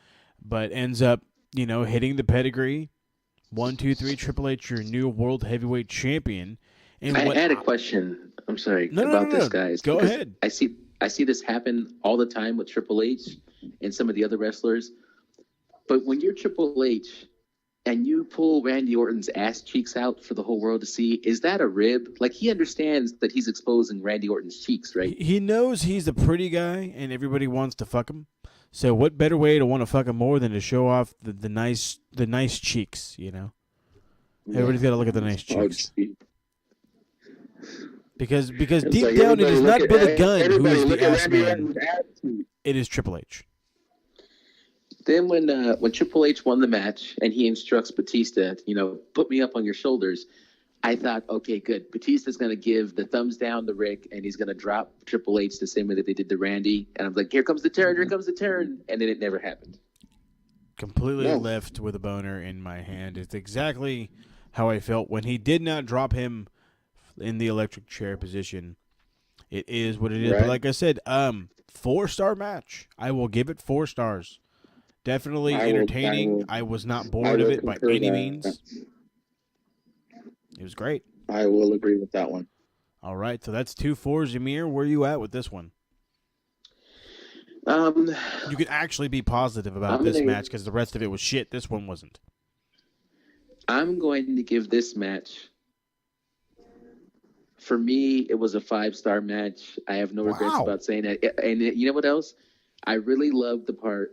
but ends up, hitting the pedigree. 1, 2, 3, Triple H, your new World Heavyweight Champion. And I had a question. I'm sorry this, guys. Go ahead. I see this happen all the time with Triple H and some of the other wrestlers. But when you're Triple H and you pull Randy Orton's ass cheeks out for the whole world to see, is that a rib? Like, he understands that he's exposing Randy Orton's cheeks, right? He knows he's a pretty guy and everybody wants to fuck him. So what better way to want to fuck him more than to show off the nice cheeks, Everybody's got to look at the nice cheeks. Because deep like down it is not Billy Gunn who is the ass Randy man. Orton's ass. It is Triple H. Then when Triple H won the match and he instructs Batista, put me up on your shoulders, I thought, okay, good. Batista's going to give the thumbs down to Rick, and he's going to drop Triple H the same way that they did to Randy. And I'm like, here comes the turn, here comes the turn. And then it never happened. Completely left with a boner in my hand. It's exactly how I felt when he did not drop him in the electric chair position. It is what it is. Right. But like I said, 4-star match. I will give it 4 stars. Definitely entertaining. I was not bored of it by any means. It was great. I will agree with that one. All right, so that's 2 4s. Emir, where are you at with this one? You can actually be positive about this match because the rest of it was shit. This one wasn't. I'm going to give this match, for me, it was a 5-star match. I have no regrets about saying that. And you know what else? I really loved the part.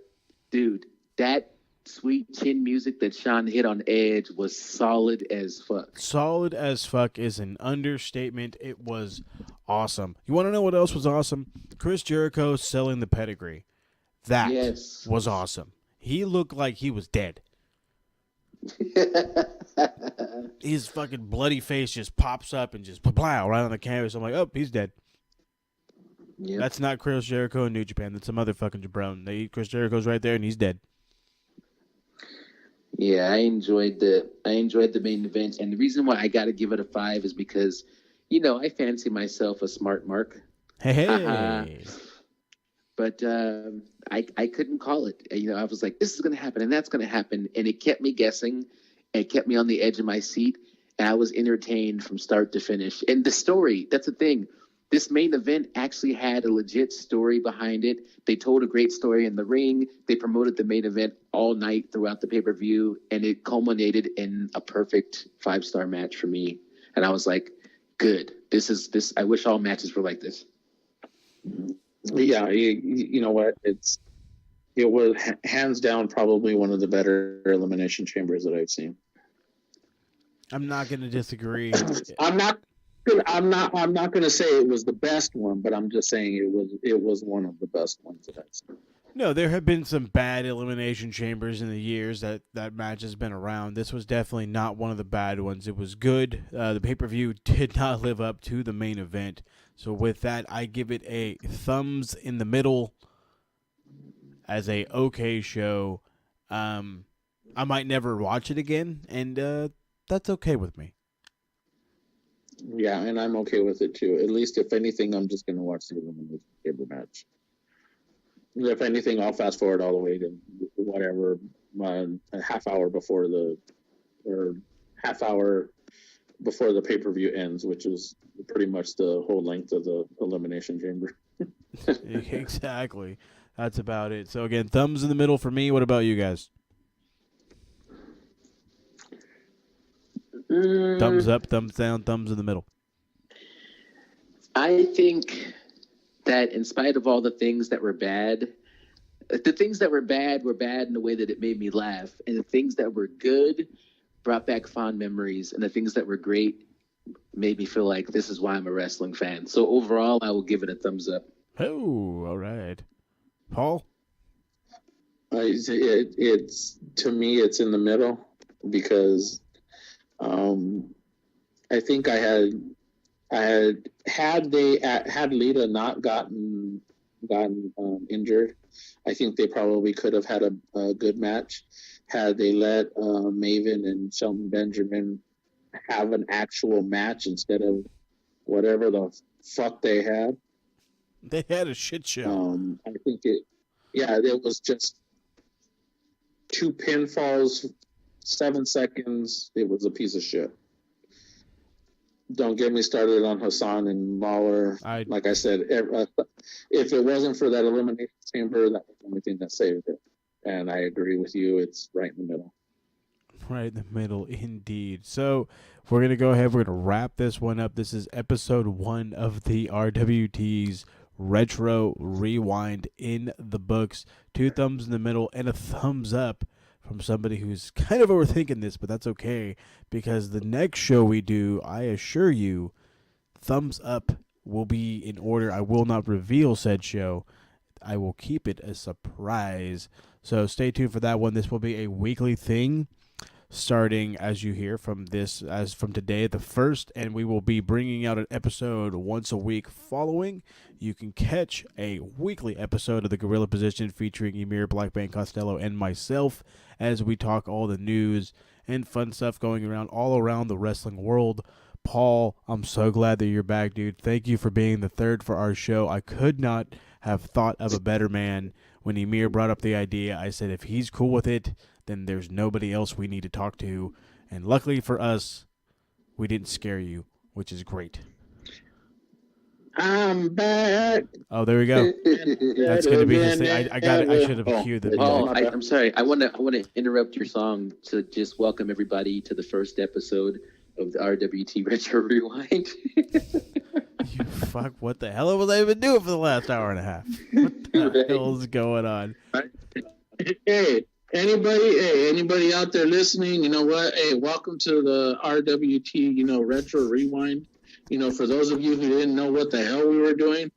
Dude, that sweet chin music that Sean hit on Edge was solid as fuck. Solid as fuck is an understatement. It was awesome. You want to know what else was awesome? Chris Jericho selling the pedigree. That was awesome. He looked like he was dead. His fucking bloody face just pops up and just plow right on the canvas. I'm like, oh, he's dead. Yep. That's not Chris Jericho in New Japan. That's some other fucking jabron. Chris Jericho's right there and he's dead. Yeah, I enjoyed the main event, and the reason why I got to give it a 5 is because, I fancy myself a smart mark. Hey. But I couldn't call it. I was like, this is going to happen, and that's going to happen, and it kept me guessing. It kept me on the edge of my seat, and I was entertained from start to finish. And the story, that's the thing. This main event actually had a legit story behind it. They told a great story in the ring. They promoted the main event all night throughout the pay-per-view, and it culminated in a perfect 5-star match for me. And I was like, good. This. I wish all matches were like this. Yeah, you know what? It was hands down probably one of the better elimination chambers that I've seen. I'm not going to disagree. I'm not going to say it was the best one, but I'm just saying it was one of the best ones that I've seen. No, there have been some bad elimination chambers in the years that match has been around. This was definitely not one of the bad ones. It was good. The pay-per-view did not live up to the main event. So with that, I give it a thumbs in the middle as a okay show. I might never watch it again, and that's okay with me. Yeah, and I'm okay with it too. At least, if anything, I'm just going to watch the elimination chamber match. If anything, I'll fast forward all the way to whatever, a half hour before the pay-per-view ends, which is pretty much the whole length of the elimination chamber. Exactly. That's about it. So again, thumbs in the middle for me. What about you guys? Thumbs up, thumbs down, thumbs in the middle. I think that in spite of all the things that were bad, the things that were bad in the way that it made me laugh, and the things that were good brought back fond memories, and the things that were great made me feel like this is why I'm a wrestling fan. So overall, I will give it a thumbs up. Oh, all right. Paul? It's to me, it's in the middle because I think had Lita not gotten injured, I think they probably could have had a good match. Had they let Maven and Shelton Benjamin have an actual match instead of whatever the fuck they had. They had a shit show. I think it was just 2 pinfalls, 7 seconds. It was a piece of shit. Don't get me started on Hassan and Lawler. Like I said, if it wasn't for that elimination chamber, that was the only thing that saved it. And I agree with you. It's right in the middle. Right in the middle, indeed. So we're going to go ahead. We're going to wrap this one up. This is episode 1 of the RWT's Retro Rewind in the books. 2 thumbs in the middle and a thumbs up from somebody who's kind of overthinking this, but that's okay, because the next show we do, I assure you, thumbs up will be in order. I will not reveal said show. I will keep it a surprise. So stay tuned for that one. This will be a weekly thing, starting, as you hear from today, the 1st, and we will be bringing out an episode once a week following. You can catch a weekly episode of the Gorilla Position featuring Emir, Blackbane, Costello, and myself as we talk all the news and fun stuff going around all around the wrestling world. Paul, I'm so glad that you're back, dude. Thank you for being the 3rd for our show. I could not have thought of a better man. When Emir brought up the idea, I said, if he's cool with it, then there's nobody else we need to talk to. And luckily for us, we didn't scare you, which is great. I'm back. Oh, there we go. That's going to be his thing. I should have cued the music. I'm sorry. I want to interrupt your song to just welcome everybody to the 1st episode of the RWT Retro Rewind. You fuck, what the hell was I even doing for the last hour and a half? What the hell is going on? Hey, anybody out there listening, you know what? Hey, welcome to the RWT, Retro Rewind. For those of you who didn't know what the hell we were doing,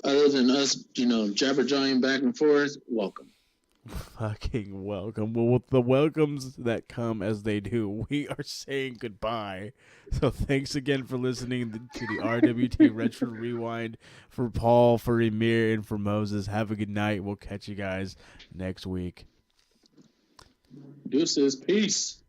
other than us, jabber-jawing back and forth, welcome. Fucking welcome. Well, with the welcomes that come as they do, we are saying goodbye. So thanks again for listening to the RWT Retro Rewind. For Paul, for Emir, and for Moses, have a good night. We'll catch you guys next week. Deuces. Peace.